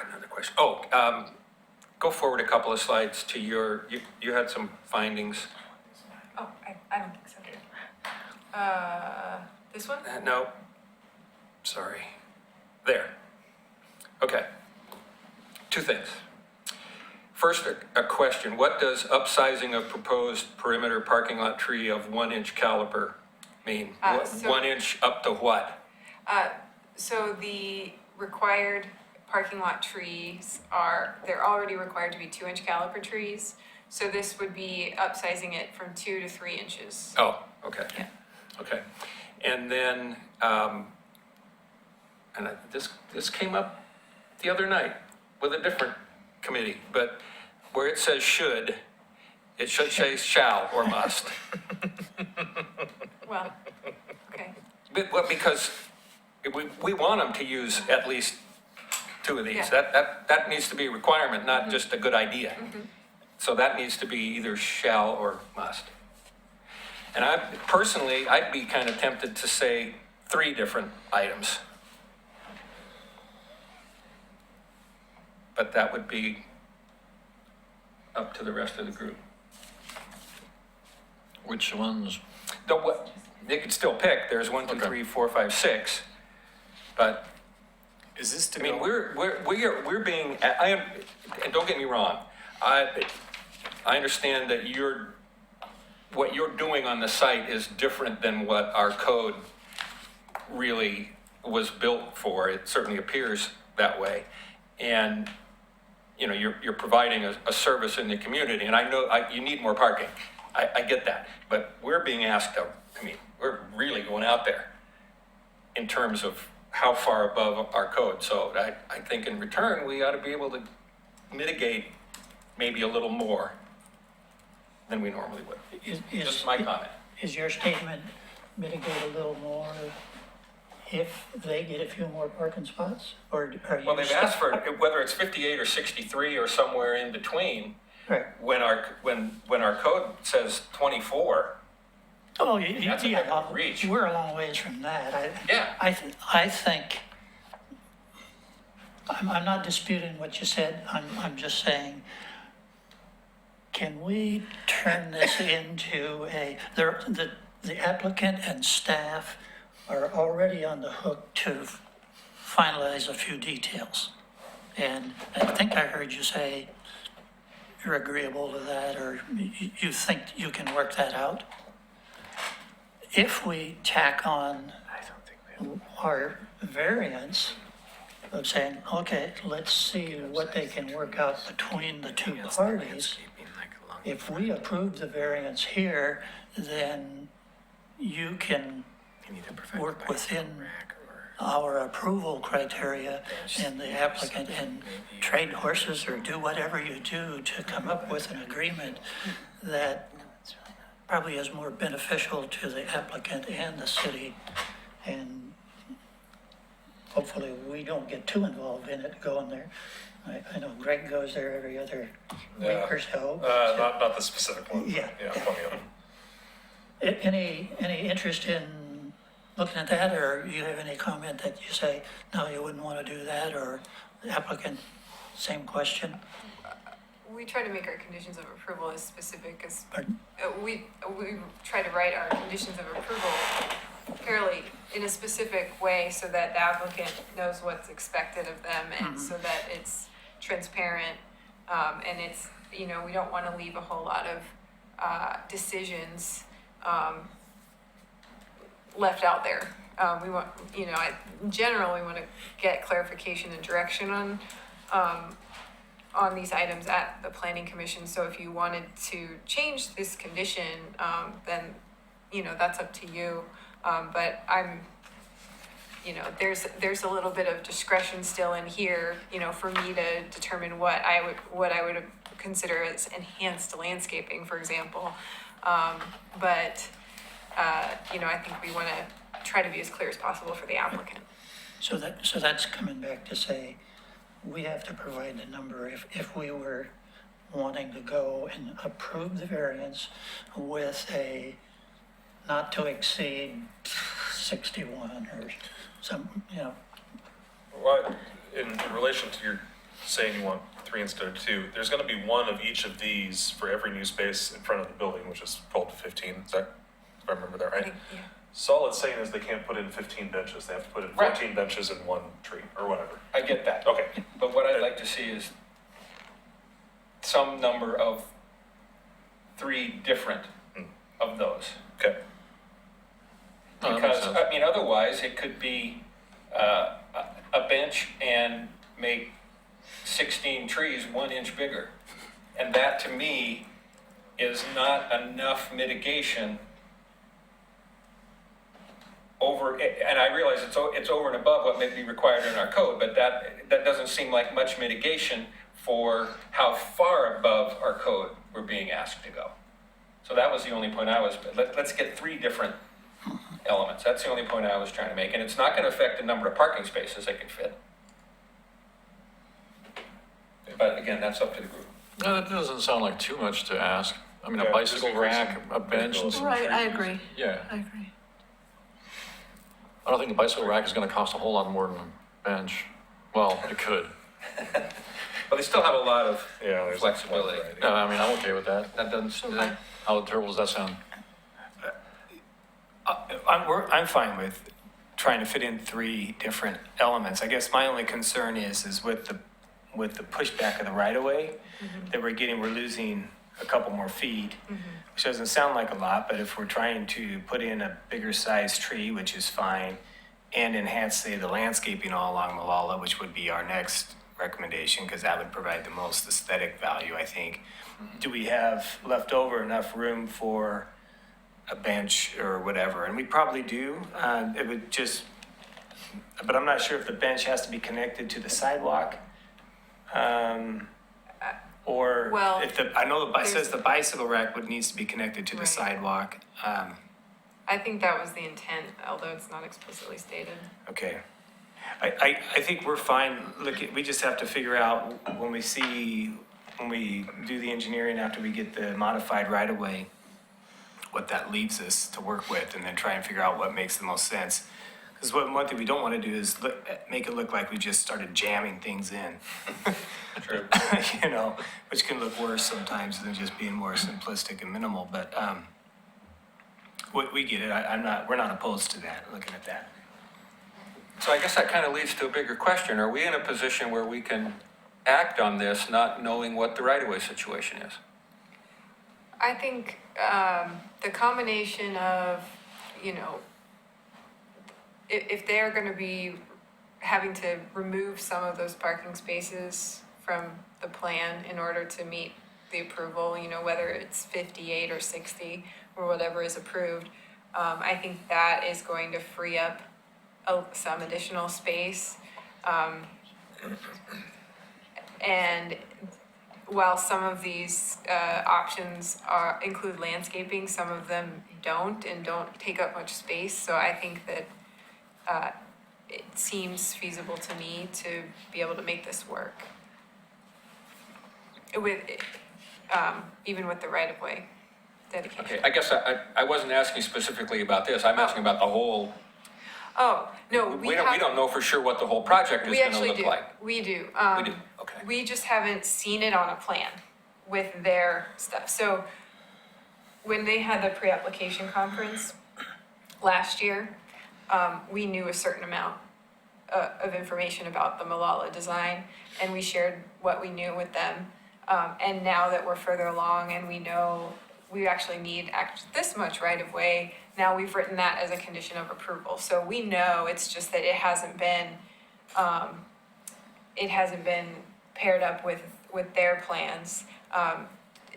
A: Another question. Go forward a couple of slides to you had some findings.
F: Oh, I don't think so. This one?
A: No, sorry. There. Okay. Two things. First, a question. What does upsizing of proposed perimeter parking lot tree of 1-inch caliper mean?
F: So-
A: 1 inch up to what?
F: So the required parking lot trees they're already required to be 2-inch caliper trees. So this would be upsizing it from 2 to 3 inches.
A: Oh, okay.
F: Yeah.
A: Okay. And then, this came up the other night with a different committee, but where it says should, it should say shall or must.
F: Well, okay.
A: Because we want them to use at least 2 of these.
F: Yeah.
A: That needs to be a requirement, not just a good idea. So that needs to be either shall or must. And I'd be kind of tempted to say 3 different items. But that would be up to the rest of the group.
E: Which ones?
A: They could still pick, there's 1, 2,
E: Okay.
A: 3, 4, 5, 6. But
I: Is this to
A: I mean,
I: go?
A: we're being, and don't get me wrong, I understand that what you're doing on the site is different than what our code really was built for. It certainly appears that way. And, you're providing a service in the community, and I know you need more parking. I get that. But we're being asked we're really going out there in terms of how far above our code. So I think in return, we ought to be able to mitigate maybe a little more than we normally would. Just my comment.
B: Is your statement mitigate a little more if they get a few more parking spots? Or are you?
A: Well, they've asked for, whether it's 58 or 63 or somewhere in between,
B: Right.
A: when our code says 24,
B: Oh,
A: That's a big reach.
B: we're a long ways from that.
A: Yeah.
B: I think, I'm not disputing what you said, I'm just saying, can we turn this into the applicant and staff are already on the hook to finalize a few details. And I think I heard you say you're agreeable to that, or you think you can work that out. If we tack on our variance of saying, okay, let's see what they can work out between the two parties. If we approve the variance here, then you can work within our approval criteria and the applicant and trade horses or do whatever you do to come up with an agreement that probably is more beneficial to the applicant and the city. And hopefully we don't get too involved in it going there. I know Greg goes there every other week or so.
C: Not the specific one.
B: Yeah.
C: Yeah, plenty of them.
B: Any interest in looking at that, or you have any comment that you say, no, you wouldn't want to do that, or the applicant, same question?
F: We try to make our conditions of approval as specific as,
B: Pardon?
F: we try to write our conditions of approval fairly in a specific way so that the applicant knows what's expected of them and so that it's transparent. And it's, you know, we don't want to leave a whole lot of decisions left out there. We want, you know, in general, we want to get clarification and direction on these items at the planning commission. So if you wanted to change this condition, then, you know, that's up to you. But I'm, you know, there's a little bit of discretion still in here, you know, for me to determine what I would consider as enhanced landscaping, for example. But you know, I think we want to try to be as clear as possible for the applicant.
B: So that's coming back to say, we have to provide the number if we were wanting to go and approve the variance with a not to exceed 61 or some, you know.
C: Well, in relation to your saying you want 3 instead of 2, there's gonna be one of each of these for every new space in front of the building, which is 12 to 15, is that, if I remember that
F: I
C: right?
F: think, yeah.
C: So all it's saying is they can't put in 15 benches, they have to put in 14 benches in one tree, or whatever.
A: I get that.
C: Okay,
A: But what I'd like to see is some number of 3 different of those.
C: okay.
E: No, that makes
A: Because,
E: sense.
A: I mean, otherwise, it could be a bench and make 16 trees 1 inch bigger. And that, to me, is not enough mitigation over, and I realize it's over and above what may be required in our code, but that doesn't seem like much mitigation for how far above our code we're being asked to go. So that was the only point I was, let's get 3 different elements. That's the only point I was trying to make. And it's not going to affect the number of parking spaces they can fit. But again, that's up to the group.
E: No, that doesn't sound like too much to ask. I mean,
C: Yeah,
E: a bicycle
C: just
E: rack, a bench and some.
G: Right, I agree,
E: Yeah,
G: I agree.
E: I don't think the bicycle rack is gonna cost a whole lot more than a bench. Well, it could.
A: But they still have a lot of
C: Yeah, there's
A: flexibility.
E: No, I mean, I'm okay with that.
A: That doesn't,
E: How terrible does that sound?
I: I'm fine with trying to fit in 3 different elements. I guess my only concern is with the pushback of the right of way that we're losing a couple more feet, which doesn't sound like a lot, but if we're trying to put in a bigger size tree, which is fine, and enhance, say, the landscaping all along Malala, which would be our next recommendation, because that would provide the most aesthetic value, I think. Do we have left over enough room for a bench or whatever? And we probably do. It would just, but I'm not sure if the bench has to be connected to the sidewalk. Or
F: Well,
I: if I know it says the bicycle rack needs to be connected to the
F: Right.
I: sidewalk.
F: I think that was the intent, although it's not explicitly stated.
I: Okay. I think we're fine. Look, we just have to figure out when we do the engineering after we get the modified right of way, what that leaves us to work with, and then try and figure out what makes the most sense. Because one thing we don't want to do is make it look like we just started jamming things in.
A: True.
I: You know, which can look worse sometimes than just being more simplistic and minimal. But we get it. We're not opposed to that. Looking at that.
A: So I guess that kind of leads to a bigger question. Are we in a position where we can act on this not knowing what the right-of-way situation is?
F: I think the combination of, you know, if they're going to be having to remove some of those parking spaces from the plan in order to meet the approval, you know, whether it's 58 or 60 or whatever is approved, I think that is going to free up some additional space. And while some of these options include landscaping, some of them don't and don't take up much space. So I think that it seems feasible to me to be able to make this work. Even with the right-of-way dedication.
A: Okay, I guess I wasn't asking specifically about this. I'm asking about the whole
F: Oh, no,
A: We don't know for sure what the whole project is
F: We
A: gonna
F: actually
A: look
F: do.
A: like.
F: We do.
A: We do, okay.
F: We just haven't seen it on a plan with their stuff. So when they had the pre-application conference last year, we knew a certain amount of information about the Malala design, and we shared what we knew with them. And now that we're further along and we know we actually need this much right of way, now we've written that as a condition of approval. So we know, it's just that it hasn't been paired up with their plans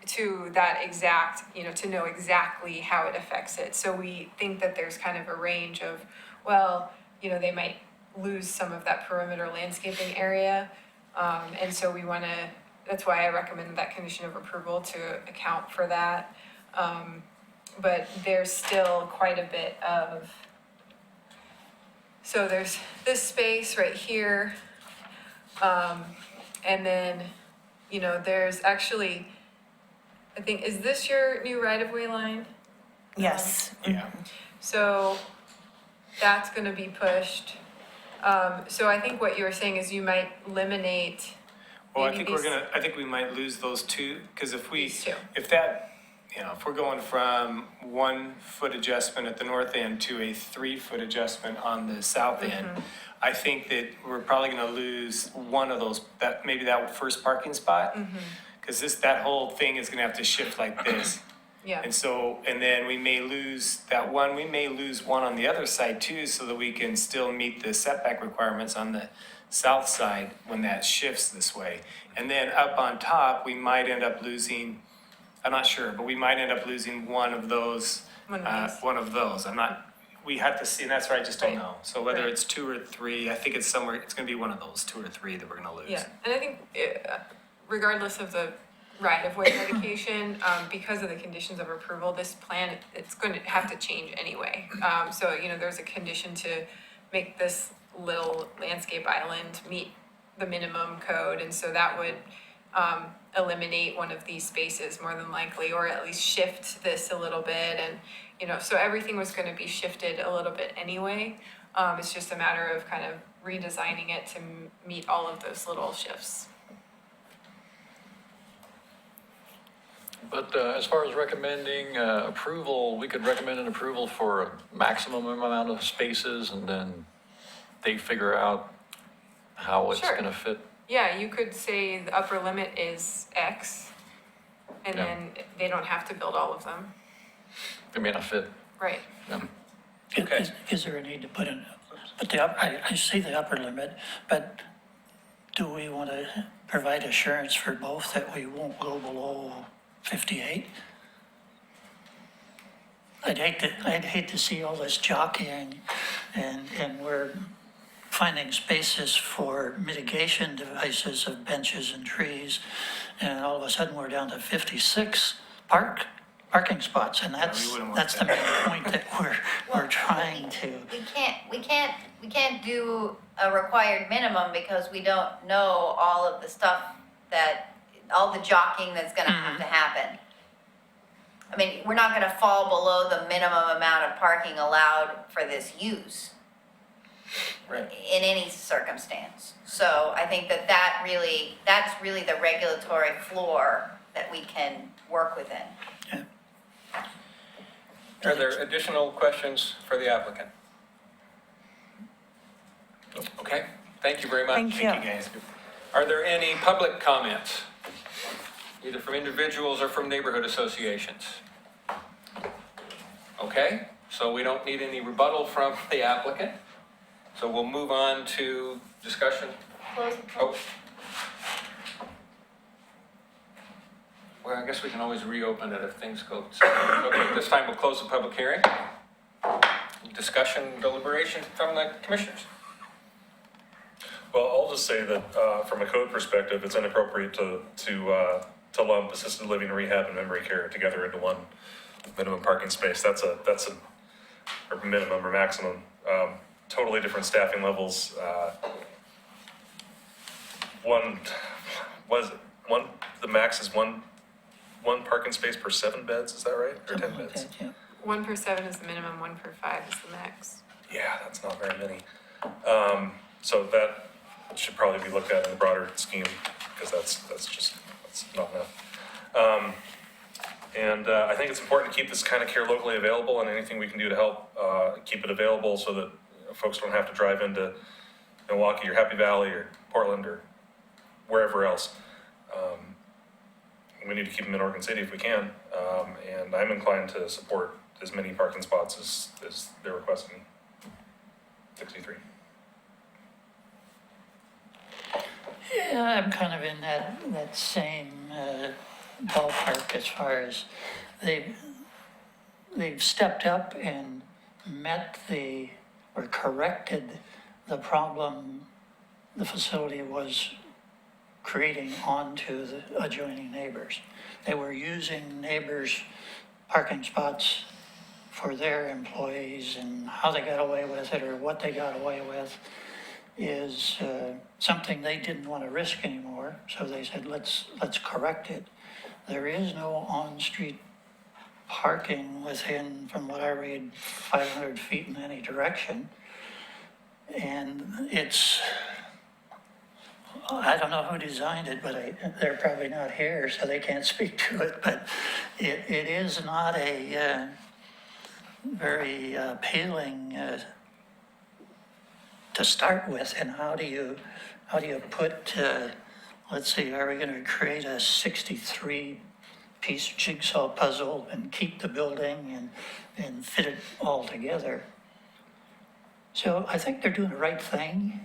F: to that exact, to know exactly how it affects it. So we think that there's kind of a range of, well, they might lose some of that perimeter landscaping area. And so that's why I recommend that condition of approval to account for that. But there's still quite a bit of, so there's this space right here. And then, there's actually, I think, is this your new right-of-way line?
H: Yes.
I: Yeah.
F: So that's gonna be pushed. So I think what you were saying is you might eliminate
I: Well, I
F: maybe
I: think
F: these-
I: I think we might lose those two, because if
F: These two.
I: if we're going from 1 foot adjustment at the north end to a 3 foot adjustment on the south end,
F: Mm-hmm.
I: I think that we're probably gonna lose one of those, maybe that first parking spot.
F: Mm-hmm.
I: Because that whole thing is gonna have to shift like this.
F: Yeah,
I: And then we may lose that one, we may lose one on the other side too, so that we can still meet the setback requirements on the south side when that shifts this way. And then up on top, we might end up losing, I'm not sure, but we might end up losing one of those.
F: One of these.
I: One of those, we have to see, and that's where I just don't
F: Right.
I: know. So whether
F: Right.
I: it's 2 or 3, I think it's somewhere, it's gonna be one of those 2 or 3 that we're gonna lose.
F: yeah. And I think regardless of the right-of-way dedication, because of the conditions of approval, this plan, it's going to have to change anyway. So, there's a condition to make this little landscape island meet the minimum code. And so that would eliminate one of these spaces more than likely, or at least shift this a little bit. And, so everything was going to be shifted a little bit anyway. It's just a matter of kind of redesigning it to meet all of those little shifts.
E: But as far as recommending approval, we could recommend an approval for a maximum amount of spaces, and then they figure out how it's
F: Sure.
E: gonna fit.
F: Yeah, you could say the upper limit is X, and
E: Yeah.
F: then they don't have to build all of them,
E: It may not fit.
F: right?
E: Yeah.
A: Okay.
B: Is there a need to put in, I see the upper limit, but do we want to provide assurance for both that we won't go below 58? I'd hate to see all this jockeying and we're finding spaces for mitigation devices of benches and trees. And all of a sudden we're down to 56 parking spots. And
I: we
B: that's
I: wouldn't want
B: the
I: that.
B: main point that we're trying to.
D: We can't do a required minimum because we don't know all of the stuff all the jockeying that's gonna have to happen. I mean, we're not gonna fall below the minimum amount of parking allowed for this use.
I: Right.
D: In any circumstance. So I think that's really the regulatory floor that we can work within.
A: Are there additional questions for the applicant? Okay, thank you very much.
H: Thank you.
I: Thank you, guys.
A: Are there any public comments, either from individuals or from neighborhood associations? Okay, so we don't need any rebuttal from the applicant. So we'll move on to discussion. Oh. Well, I guess we can always reopen it if things go. Okay, this time we'll close the public hearing. Discussion, deliberation from the commissioners.
C: Well, I'll just say that, from a code perspective, it's inappropriate to lump assisted living, rehab, and memory care together into one minimum parking space. That's a or minimum or maximum. Totally different staffing levels. The max is one parking space per 7 beds, is that right? Or 10
B: Something like
C: beds?
B: that, yeah.
F: 1 per 7 is the minimum, 1 per 5 is the max.
C: Yeah, that's not very many. So that should probably be looked at in a broader scheme, because that's not enough. And I think it's important to keep this kind of care locally available, and anything we can do to help keep it available so that folks don't have to drive into Milwaukee or Happy Valley or Portland or wherever else. We need to keep them in Oregon City if we can, and I'm inclined to support as many parking spots as they're requesting. 63.
B: Yeah, I'm kind of in that same ballpark as far as they've stepped up and corrected the problem the facility was creating onto the adjoining neighbors. They were using neighbors' parking spots for their employees, and how they got away with it or what they got away with is something they didn't want to risk anymore. So they said, let's correct it. There is no on-street parking within, from what I read, 500 feet in any direction. And I don't know who designed it, but they're probably not here, so they can't speak to it. But it is not a very appealing to start with. And how do you put, let's see, are we going to create a 63-piece jigsaw puzzle and keep the building and fit it all together? So I think they're doing the right thing,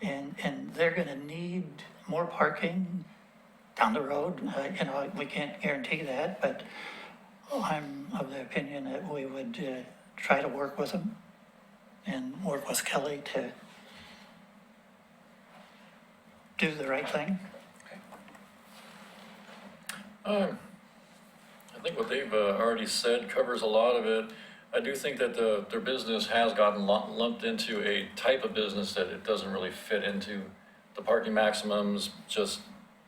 B: and they're going to need more parking down the road. We can't guarantee that, but I'm of the opinion that we would try to work with them and work with Kelly to do the right thing.
E: I think what they've already said covers a lot of it. I do think that their business has gotten lumped into a type of business that it doesn't really fit into. The parking maximums just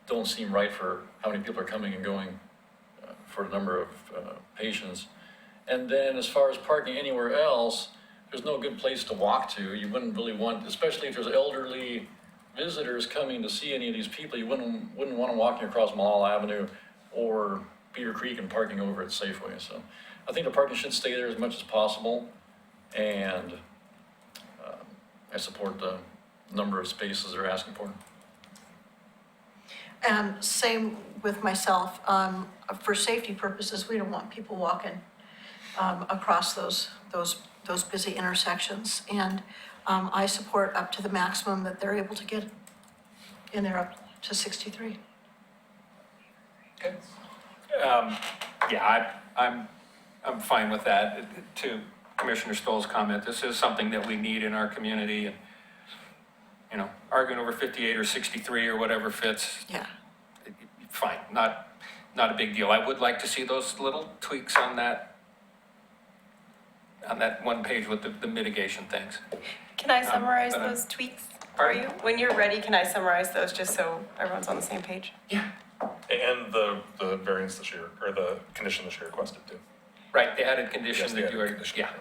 E: don't seem right for how many people are coming and going for the number of patients. And then as far as parking anywhere else, there's no good place to walk to. You wouldn't really want, especially if there's elderly visitors coming to see any of these people, you wouldn't want them walking across Malala Avenue or Beaver Creek and parking over at Safeway. So I think the parking should stay there as much as possible, and I support the number of spaces they're asking for.
J: And same with myself. For safety purposes, we don't want people walking across those busy intersections. And I support up to the maximum that they're able to get in there, up to 63.
A: Yeah, I'm fine with that. To Commissioner Stoll's comment, this is something that we need in our community. And, arguing over 58 or 63 or whatever fits,
J: Yeah.
A: fine, not a big deal. I would like to see those little tweaks on that one page with the mitigation things.
K: Can I summarize
A: but,
K: those tweaks for
A: pardon?
K: you? When you're ready, can I summarize those just so everyone's on the same page?
C: And the variance that or the condition that she requested too.
A: Right, the added condition
C: Yes, the
A: that
C: added
A: you already,
C: condition.
A: yeah.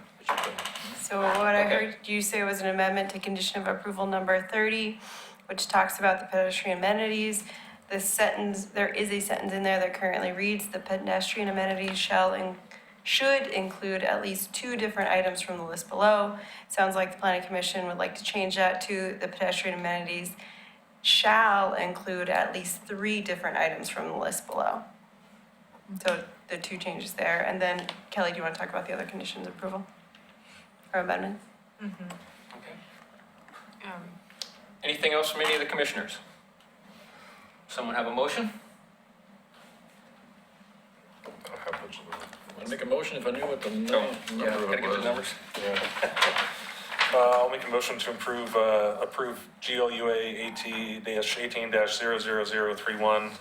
K: So what I
A: Okay.
K: heard you say was an amendment to condition of approval number 30, which talks about the pedestrian amenities. There is a sentence in there that currently reads, the pedestrian amenities should include at least 2 different items from the list below. Sounds like the planning commission would like to change that to the pedestrian amenities shall include at least 3 different items from the list below. So the 2 changes there. And then Kelly, do you want to talk about the other conditions of approval or amendments?
A: Okay. Anything else from any of the commissioners? Someone have a motion?
E: I'd make a motion if I knew what the number
A: Yeah,
E: of
A: gotta
E: it
A: get the
E: was.
A: numbers.
C: I'll make a motion to approve GLUA AT-18-00031.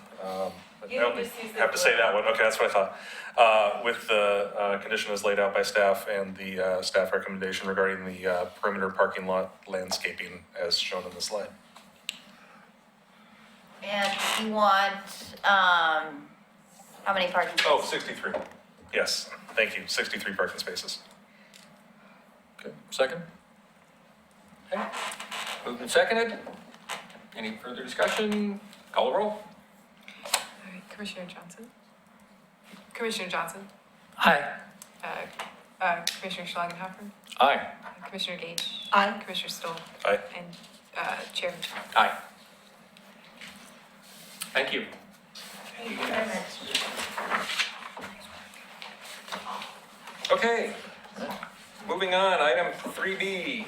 K: You can just use the
C: Have to say that one, okay, that's what I thought. With the condition as laid out by staff and the staff recommendation regarding the perimeter parking lot landscaping as shown in the slide.
D: And you want, how many parking spaces?
C: Oh, 63. Yes, thank you, 63 parking spaces.
E: Okay, second?
A: Okay. Moved and seconded. Any further discussion? Call the roll.
F: All right, Commissioner Johnson? Commissioner Johnson?
B: Aye.
F: Commissioner Schlangenhofer?
E: Aye.
F: Commissioner Gage?
J: Aye.
F: Commissioner Stoll?
C: Aye.
F: And Chairman Chang?
A: Aye. Thank you. Okay, moving on, item 3B,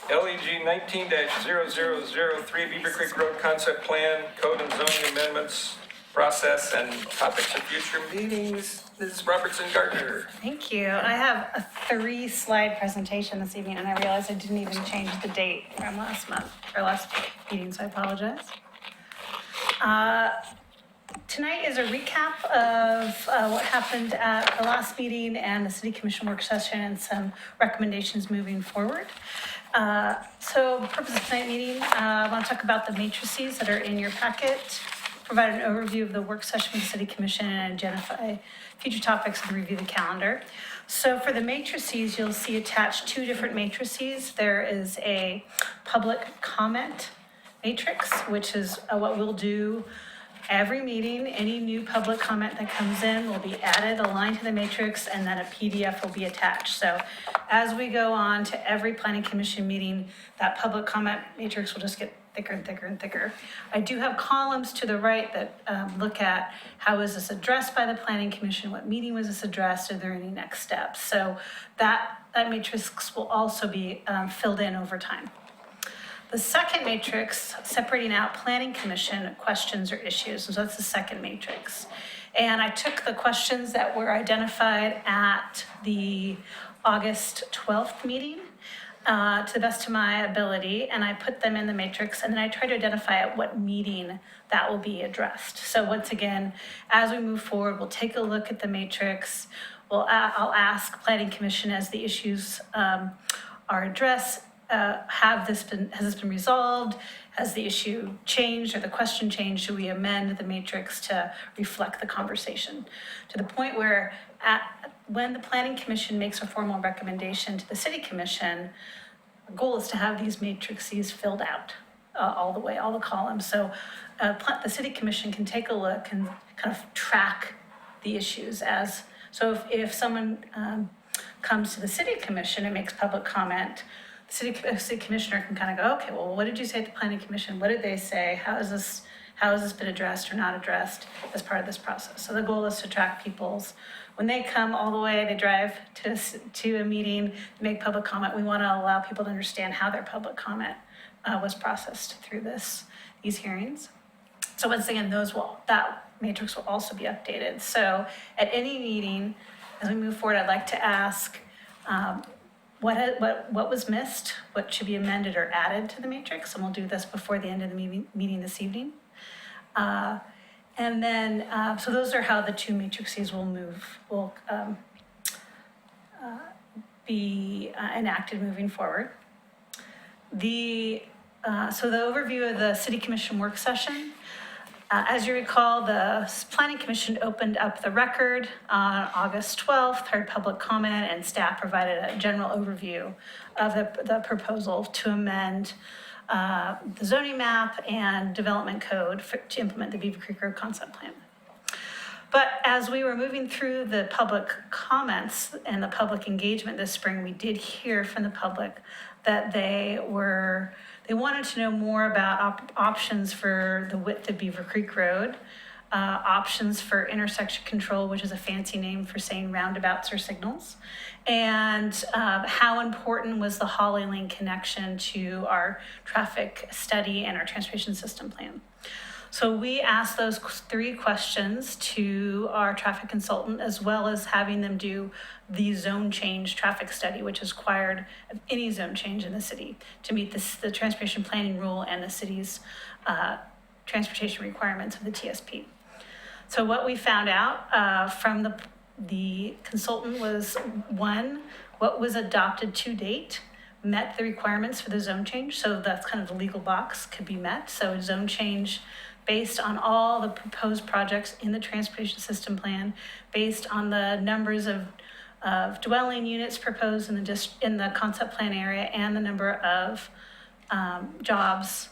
A: LEG 19-0003 Beaver Creek Road Concept Plan, Code and Zoning Amendments, Process and Topics of Future Meetings. Ms. Robertson Gardner.
G: Thank you. I have a 3-slide presentation this evening, and I realized I didn't even change the date from last month, or last meeting, so I apologize. Tonight is a recap of what happened at the last meeting and the city commission work session and some recommendations moving forward. So the purpose of tonight's meeting, I want to talk about the matrices that are in your packet, provide an overview of the work session with the city commission, and identify future topics and review the calendar. So for the matrices, you'll see attached 2 different matrices. There is a public comment matrix, which is what we'll do every meeting. Any new public comment that comes in will be added, aligned to the matrix, and then a PDF will be attached. So as we go on to every planning commission meeting, that public comment matrix will just get thicker and thicker and thicker. I do have columns to the right that look at how is this addressed by the planning commission, what meeting was this addressed, are there any next steps? So that matrix will also be filled in over time. The second matrix, separating out planning commission questions or issues, so that's the second matrix. And I took the questions that were identified at the August 12th meeting to the best of my ability, and I put them in the matrix, and then I tried to identify at what meeting that will be addressed. So once again, as we move forward, we'll take a look at the matrix. I'll ask planning commission as the issues are addressed, has this been resolved? Has the issue changed or the question changed? Should we amend the matrix to reflect the conversation? To the point where when the planning commission makes a formal recommendation to the city commission, the goal is to have these matrices filled out all the way, all the columns. So the city commission can take a look and kind of track the issues as, so if someone comes to the city commission and makes public comment, city commissioner can kind of go, okay, well, what did you say at the planning commission? What did they say? How has this been addressed or not addressed as part of this process? So the goal is to track people's, when they come all the way, they drive to a meeting, make public comment. We want to allow people to understand how their public comment was processed through these hearings. So once again, that matrix will also be updated. So at any meeting, as we move forward, I'd like to ask, what was missed, what should be amended or added to the matrix, and we'll do this before the end of the meeting this evening. And then, so those are how the 2 matrices will be enacted moving forward. So the overview of the city commission work session. As you recall, the Planning Commission opened up the record on August 12th, heard public comment, and staff provided a general overview of the proposal to amend the zoning map and development code to implement the Beaver Creek Road Concept Plan. But as we were moving through the public comments and the public engagement this spring, we did hear from the public that they wanted to know more about options for the width of Beaver Creek Road, options for intersection control, which is a fancy name for saying roundabouts or signals, and how important was the Holly Lane connection to our traffic study and our transportation system plan. So we asked those 3 questions to our traffic consultant, as well as having them do the zone change traffic study, which is required of any zone change in the city to meet the transportation planning rule and the city's transportation requirements of the TSP. So what we found out from the consultant was, 1, what was adopted to date met the requirements for the zone change. So that's kind of the legal box could be met. So a zone change based on all the proposed projects in the transportation system plan, based on the numbers of dwelling units proposed in the concept plan area and the number of jobs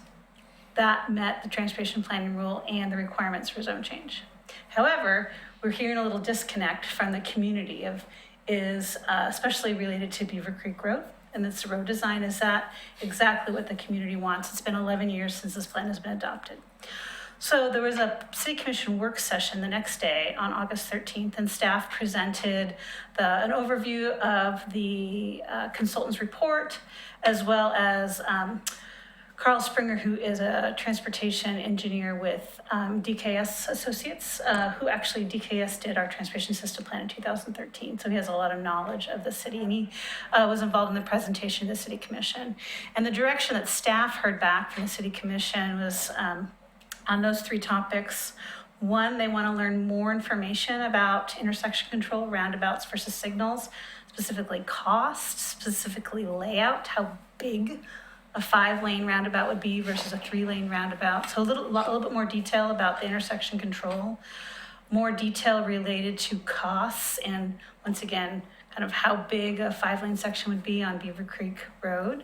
G: that met the transportation planning rule and the requirements for zone change. However, we're hearing a little disconnect from the community especially related to Beaver Creek Road. And this road design, is that exactly what the community wants? It's been 11 years since this plan has been adopted. So there was a city commission work session the next day on August 13th, and staff presented an overview of the consultant's report, as well as Carl Springer, who is a transportation engineer with DKS Associates, who actually DKS did our transportation system plan in 2013. So he has a lot of knowledge of the city, and he was involved in the presentation to the city commission. And the direction that staff heard back from the city commission was on those three topics. One, they want to learn more information about intersection control, roundabouts versus signals, specifically cost, specifically layout, how big a 5-lane roundabout would be versus a 3-lane roundabout. So a little bit more detail about the intersection control, more detail related to costs, and once again, kind of how big a 5-lane section would be on Beaver Creek Road.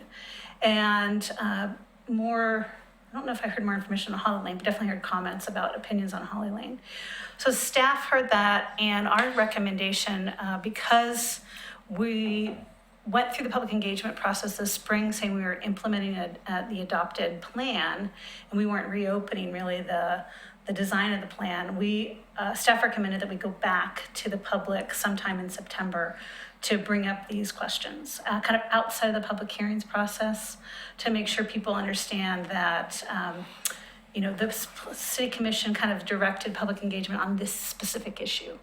G: And more, I don't know if I heard more information on Holly Lane, but definitely heard comments about opinions on Holly Lane. So staff heard that, and our recommendation, because we went through the public engagement process this spring saying we were implementing the adopted plan, and we weren't reopening really the design of the plan, staff recommended that we go back to the public sometime in September to bring up these questions, kind of outside of the public hearings process, to make sure people understand that the city commission kind of directed public engagement on this specific issue.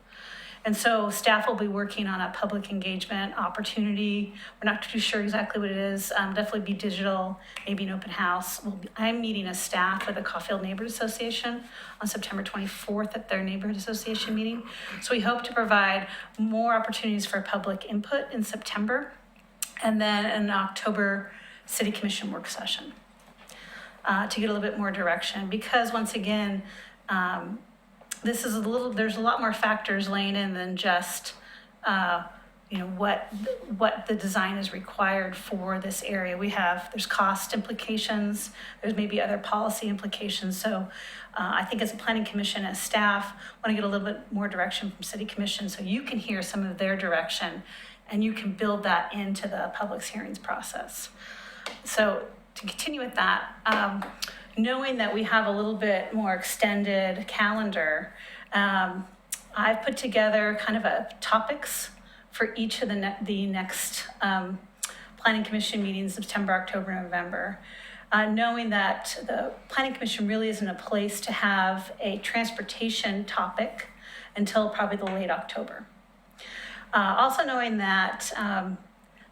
G: And so staff will be working on a public engagement opportunity. We're not too sure exactly what it is. Definitely be digital, maybe an open house. I'm meeting as staff with the Caulfield Neighborhood Association on September 24th at their neighborhood association meeting. So we hope to provide more opportunities for public input in September, and then an October City Commission work session to get a little bit more direction. Because once again, this is there's a lot more factors laying in than just, what the design is required for this area. There's cost implications, there's maybe other policy implications. So I think as a planning commission, as staff, want to get a little bit more direction from city commission so you can hear some of their direction and you can build that into the public hearings process. So to continue with that, knowing that we have a little bit more extended calendar, I've put together kind of topics for each of the next Planning Commission meetings, September, October, November. Knowing that the Planning Commission really isn't a place to have a transportation topic until probably the late October. Also knowing that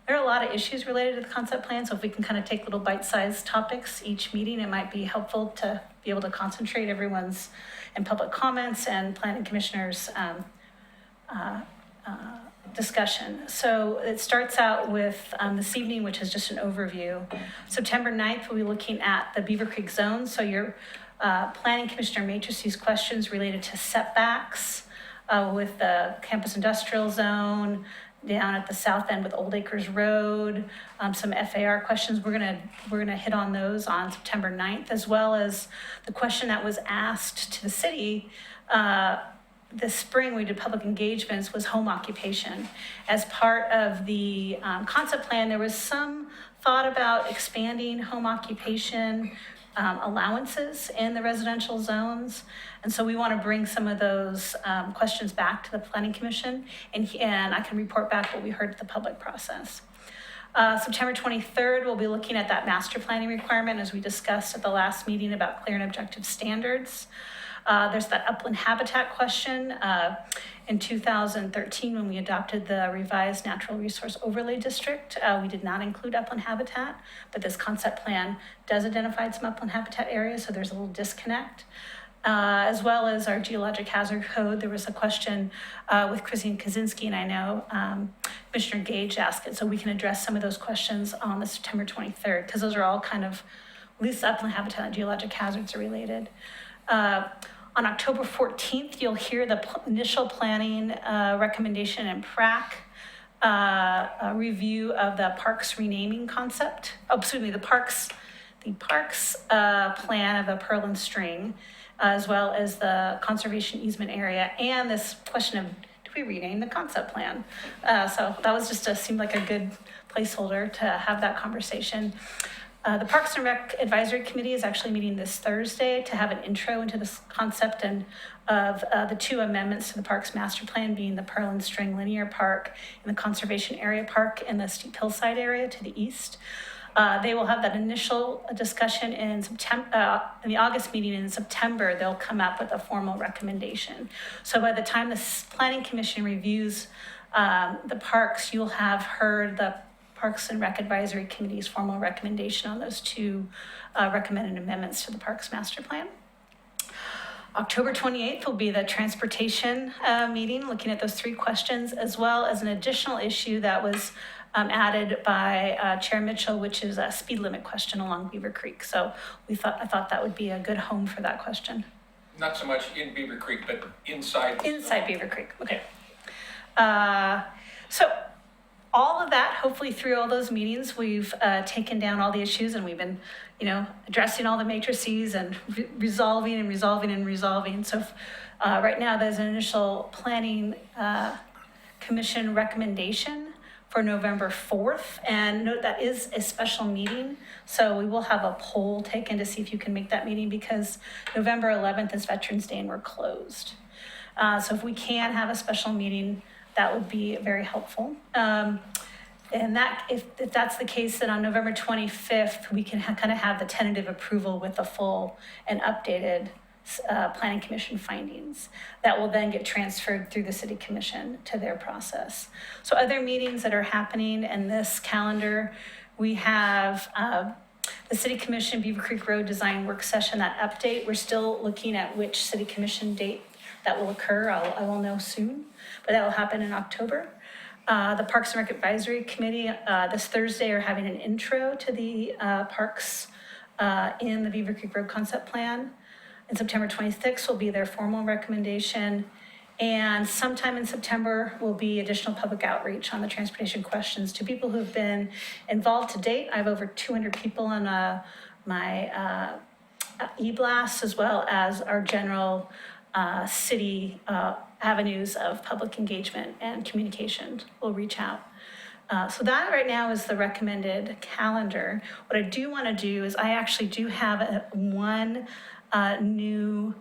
G: there are a lot of issues related to the concept plan, so if we can kind of take little bite-sized topics each meeting, it might be helpful to be able to concentrate everyone's and public comments and planning commissioners' discussion. So it starts out with this evening, which is just an overview. September 9th, we'll be looking at the Beaver Creek zone. So your planning commissioner matrices questions related to setbacks with the campus industrial zone, down at the south end with Old Acres Road, some FAR questions. We're gonna hit on those on September 9th, as well as the question that was asked to the city this spring. We did public engagements, was home occupation. As part of the concept plan, there was some thought about expanding home occupation allowances in the residential zones. And so we want to bring some of those questions back to the Planning Commission, and I can report back what we heard at the public process. September 23rd, we'll be looking at that master planning requirement as we discussed at the last meeting about clear and objective standards. There's that upland habitat question. In 2013, when we adopted the revised natural resource overlay district, we did not include upland habitat, but this concept plan does identify some upland habitat areas, so there's a little disconnect. As well as our geologic hazard code. There was a question with Christine Kaczynski, and I know Commissioner Gage asked it, so we can address some of those questions on the September 23rd, because those are all kind of, at least upland habitat and geologic hazards are related. On October 14th, you'll hear the initial planning recommendation and PRAC a review of the parks renaming concept. Oh, excuse me, the parks the parks plan of the Pearl and String, as well as the conservation easement area, and this question of, do we rename the concept plan? So that was just seemed like a good placeholder to have that conversation. The Parks and Rec Advisory Committee is actually meeting this Thursday to have an intro into this concept and of the two amendments to the Parks Master Plan, being the Pearl and String Linear Park and the Conservation Area Park in the Steep Hillside area to the east. They will have that initial discussion in September, in the August meeting in September, they'll come up with a formal recommendation. So by the time the Planning Commission reviews the parks, you'll have heard the Parks and Rec Advisory Committee's formal recommendation on those two recommended amendments to the Parks Master Plan. October 28th will be the transportation meeting, looking at those three questions, as well as an additional issue that was added by Chair Mitchell, which is a speed limit question along Beaver Creek. So I thought that would be a good home for that question.
A: Not so much in Beaver Creek, but inside.
G: Inside Beaver Creek, okay. So all of that, hopefully through all those meetings, we've taken down all the issues, and we've been, addressing all the matrices and resolving and resolving and resolving. So right now, there's an initial planning commission recommendation for November 4th. And note that is a special meeting. So we will have a poll taken to see if you can make that meeting, because November 11th is Veterans Day and we're closed. So if we can have a special meeting, that would be very helpful. And that, if that's the case, then on November 25th, we can kind of have the tentative approval with the full and updated Planning Commission findings. That will then get transferred through the City Commission to their process. So other meetings that are happening in this calendar, we have the City Commission Beaver Creek Road Design Work Session, that update. We're still looking at which City Commission date that will occur. I will know soon, but that will happen in October. The Parks and Rec Advisory Committee this Thursday are having an intro to the parks in the Beaver Creek Road Concept Plan. And September 26th will be their formal recommendation. And sometime in September will be additional public outreach on the transportation questions to people who've been involved to date. I have over 200 people on my e-blast, as well as our general city avenues of public engagement and communication will reach out. So that right now is the recommended calendar. What I do want to do is I actually do have one new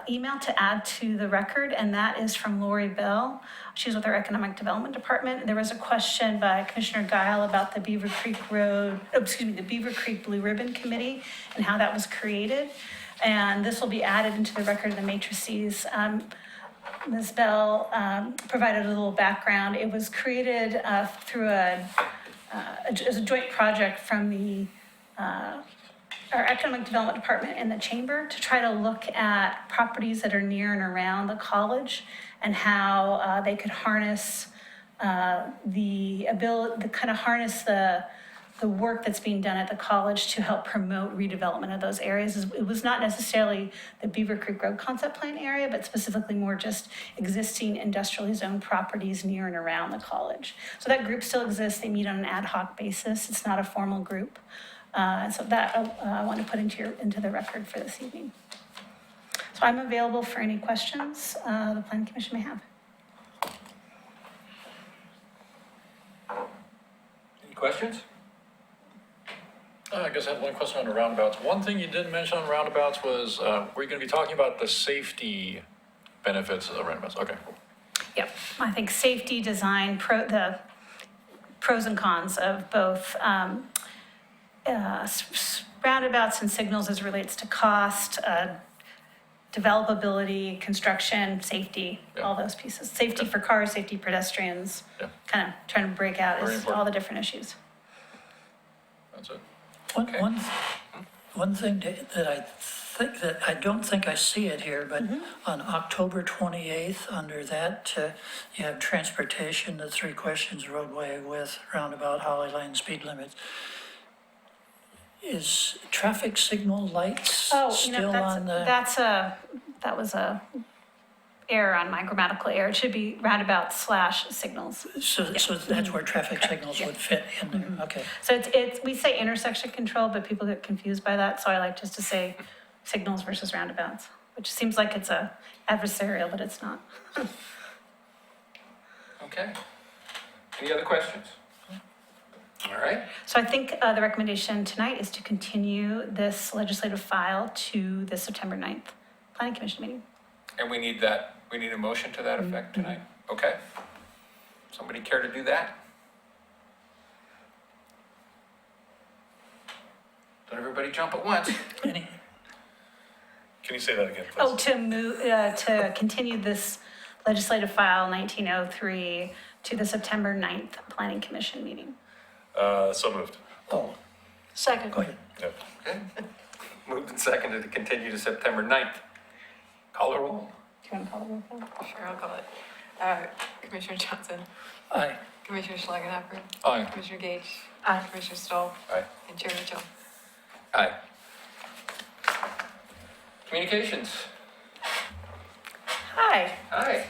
G: email to add to the record, and that is from Lori Bell. She's with our Economic Development Department. There was a question by Commissioner Guile about the Beaver Creek the Beaver Creek Blue Ribbon Committee and how that was created. And this will be added into the record of the matrices. Ms. Bell provided a little background. It was created through as a joint project from the our Economic Development Department and the Chamber to try to look at properties that are near and around the college and how they could harness the work that's being done at the college to help promote redevelopment of those areas. It was not necessarily the Beaver Creek Road Concept Plan area, but specifically more just existing industrially zoned properties near and around the college. So that group still exists. They meet on an ad hoc basis. It's not a formal group. So that I want to put into the record for this evening. So I'm available for any questions the Planning Commission may have.
A: Any questions?
E: I guess I have one question on the roundabouts. One thing you didn't mention on roundabouts was, were you going to be talking about the safety benefits of the roundabouts? Okay.
G: Yep, I think safety, design, the pros and cons of both roundabouts and signals as relates to cost, developability, construction, safety, all those pieces. Safety for cars, safety pedestrians, kind of trying to break out
E: Very
G: all
E: important.
G: the different issues.
E: That's it.
B: One thing that I don't think I see it here, but on October 28th, under that, you have transportation, the three questions, roadway width, roundabout, Holly Lane, speed limits. Is traffic signal lights still on the?
G: That was a error on my grammatical error. It should be roundabout/signals.
B: So that's where traffic signals would fit in there, okay.
G: So it's, we say intersection control, but people get confused by that, so I like just to say signals versus roundabouts, which seems like it's a adversarial, but it's not.
A: Okay. Any other questions? All right.
G: So I think the recommendation tonight is to continue this legislative file to the September 9th Planning Commission meeting.
A: And we need a motion to that effect tonight? Okay. Somebody care to do that? Don't everybody jump at once.
B: Any,
C: Can you say that again, please?
G: Oh, to continue this legislative file 1903 to the September 9th Planning Commission meeting.
C: So moved.
B: oh,
J: Second.
B: go ahead.
C: Yep.
A: Okay. Moved and seconded to continue to September 9th. Call the roll.
G: Do you want to call the roll call?
F: Sure, I'll call it. Commissioner Johnson,
B: Aye.
F: Commissioner Schlangenhopper,
E: Aye.
F: Commissioner Gage,
J: Aye.
F: Commissioner Stoll,
A: Aye.
F: and Chair Mitchell.
A: Aye. Communications.
K: Hi.
A: Aye.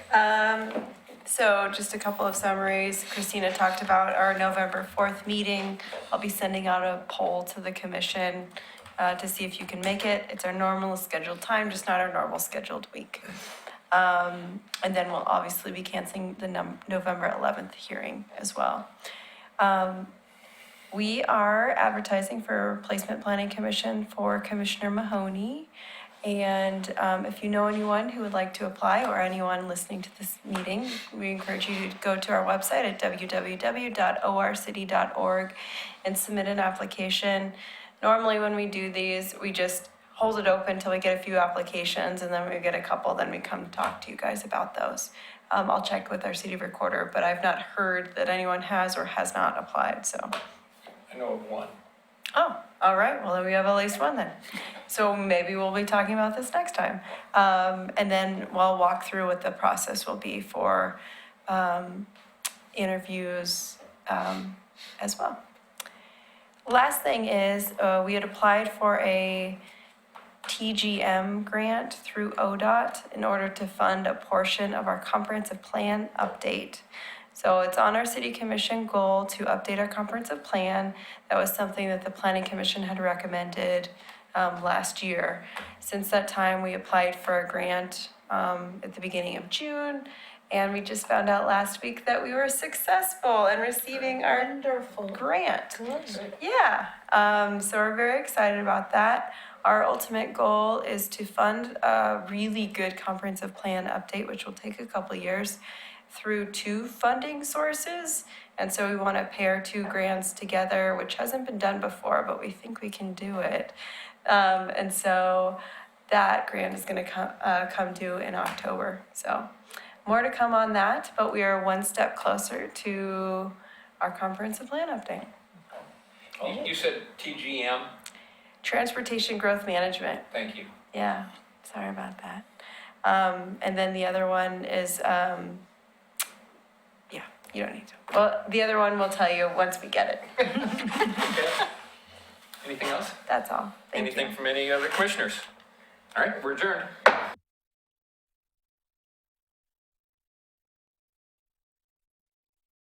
K: So just a couple of summaries. Christina talked about our November 4th meeting. I'll be sending out a poll to the commission to see if you can make it. It's our normal scheduled time, just not our normal scheduled week. And then we'll obviously be canceling the November 11th hearing as well. We are advertising for Placement Planning Commission for Commissioner Mahoney. And if you know anyone who would like to apply or anyone listening to this meeting, we encourage you to go to our website at www.orcity.org and submit an application. Normally when we do these, we just hold it open until we get a few applications, and then when we get a couple, then we come talk to you guys about those. I'll check with our city recorder, but I've not heard that anyone has or has not applied, so.
A: I know of one.
K: Oh, all right, well, then we have at least one then. So maybe we'll be talking about this next time. And then we'll walk through what the process will be for interviews as well. Last thing is, we had applied for a TGM grant through ODOT in order to fund a portion of our comprehensive plan update. So it's on our city commission goal to update our comprehensive plan. That was something that the planning commission had recommended last year. Since that time, we applied for a grant at the beginning of June, and we just found out last week that we were successful in receiving our
J: Wonderful.
K: grant.
J: Good.
K: Yeah, so we're very excited about that. Our ultimate goal is to fund a really good comprehensive plan update, which will take a couple years, through 2 funding sources. And so we want to pair 2 grants together, which hasn't been done before, but we think we can do it. And so that grant is going to come due in October. So more to come on that, but we are one step closer to our comprehensive plan update.
A: You said TGM?
K: Transportation Growth Management.
A: Thank you.
K: Yeah, sorry about that. And then the other one is, yeah, you don't need to. Well, the other one we'll tell you once we get it.
A: Okay. Anything else?
K: That's all. Thank you.
A: Anything from any other commissioners? All right, we're adjourned.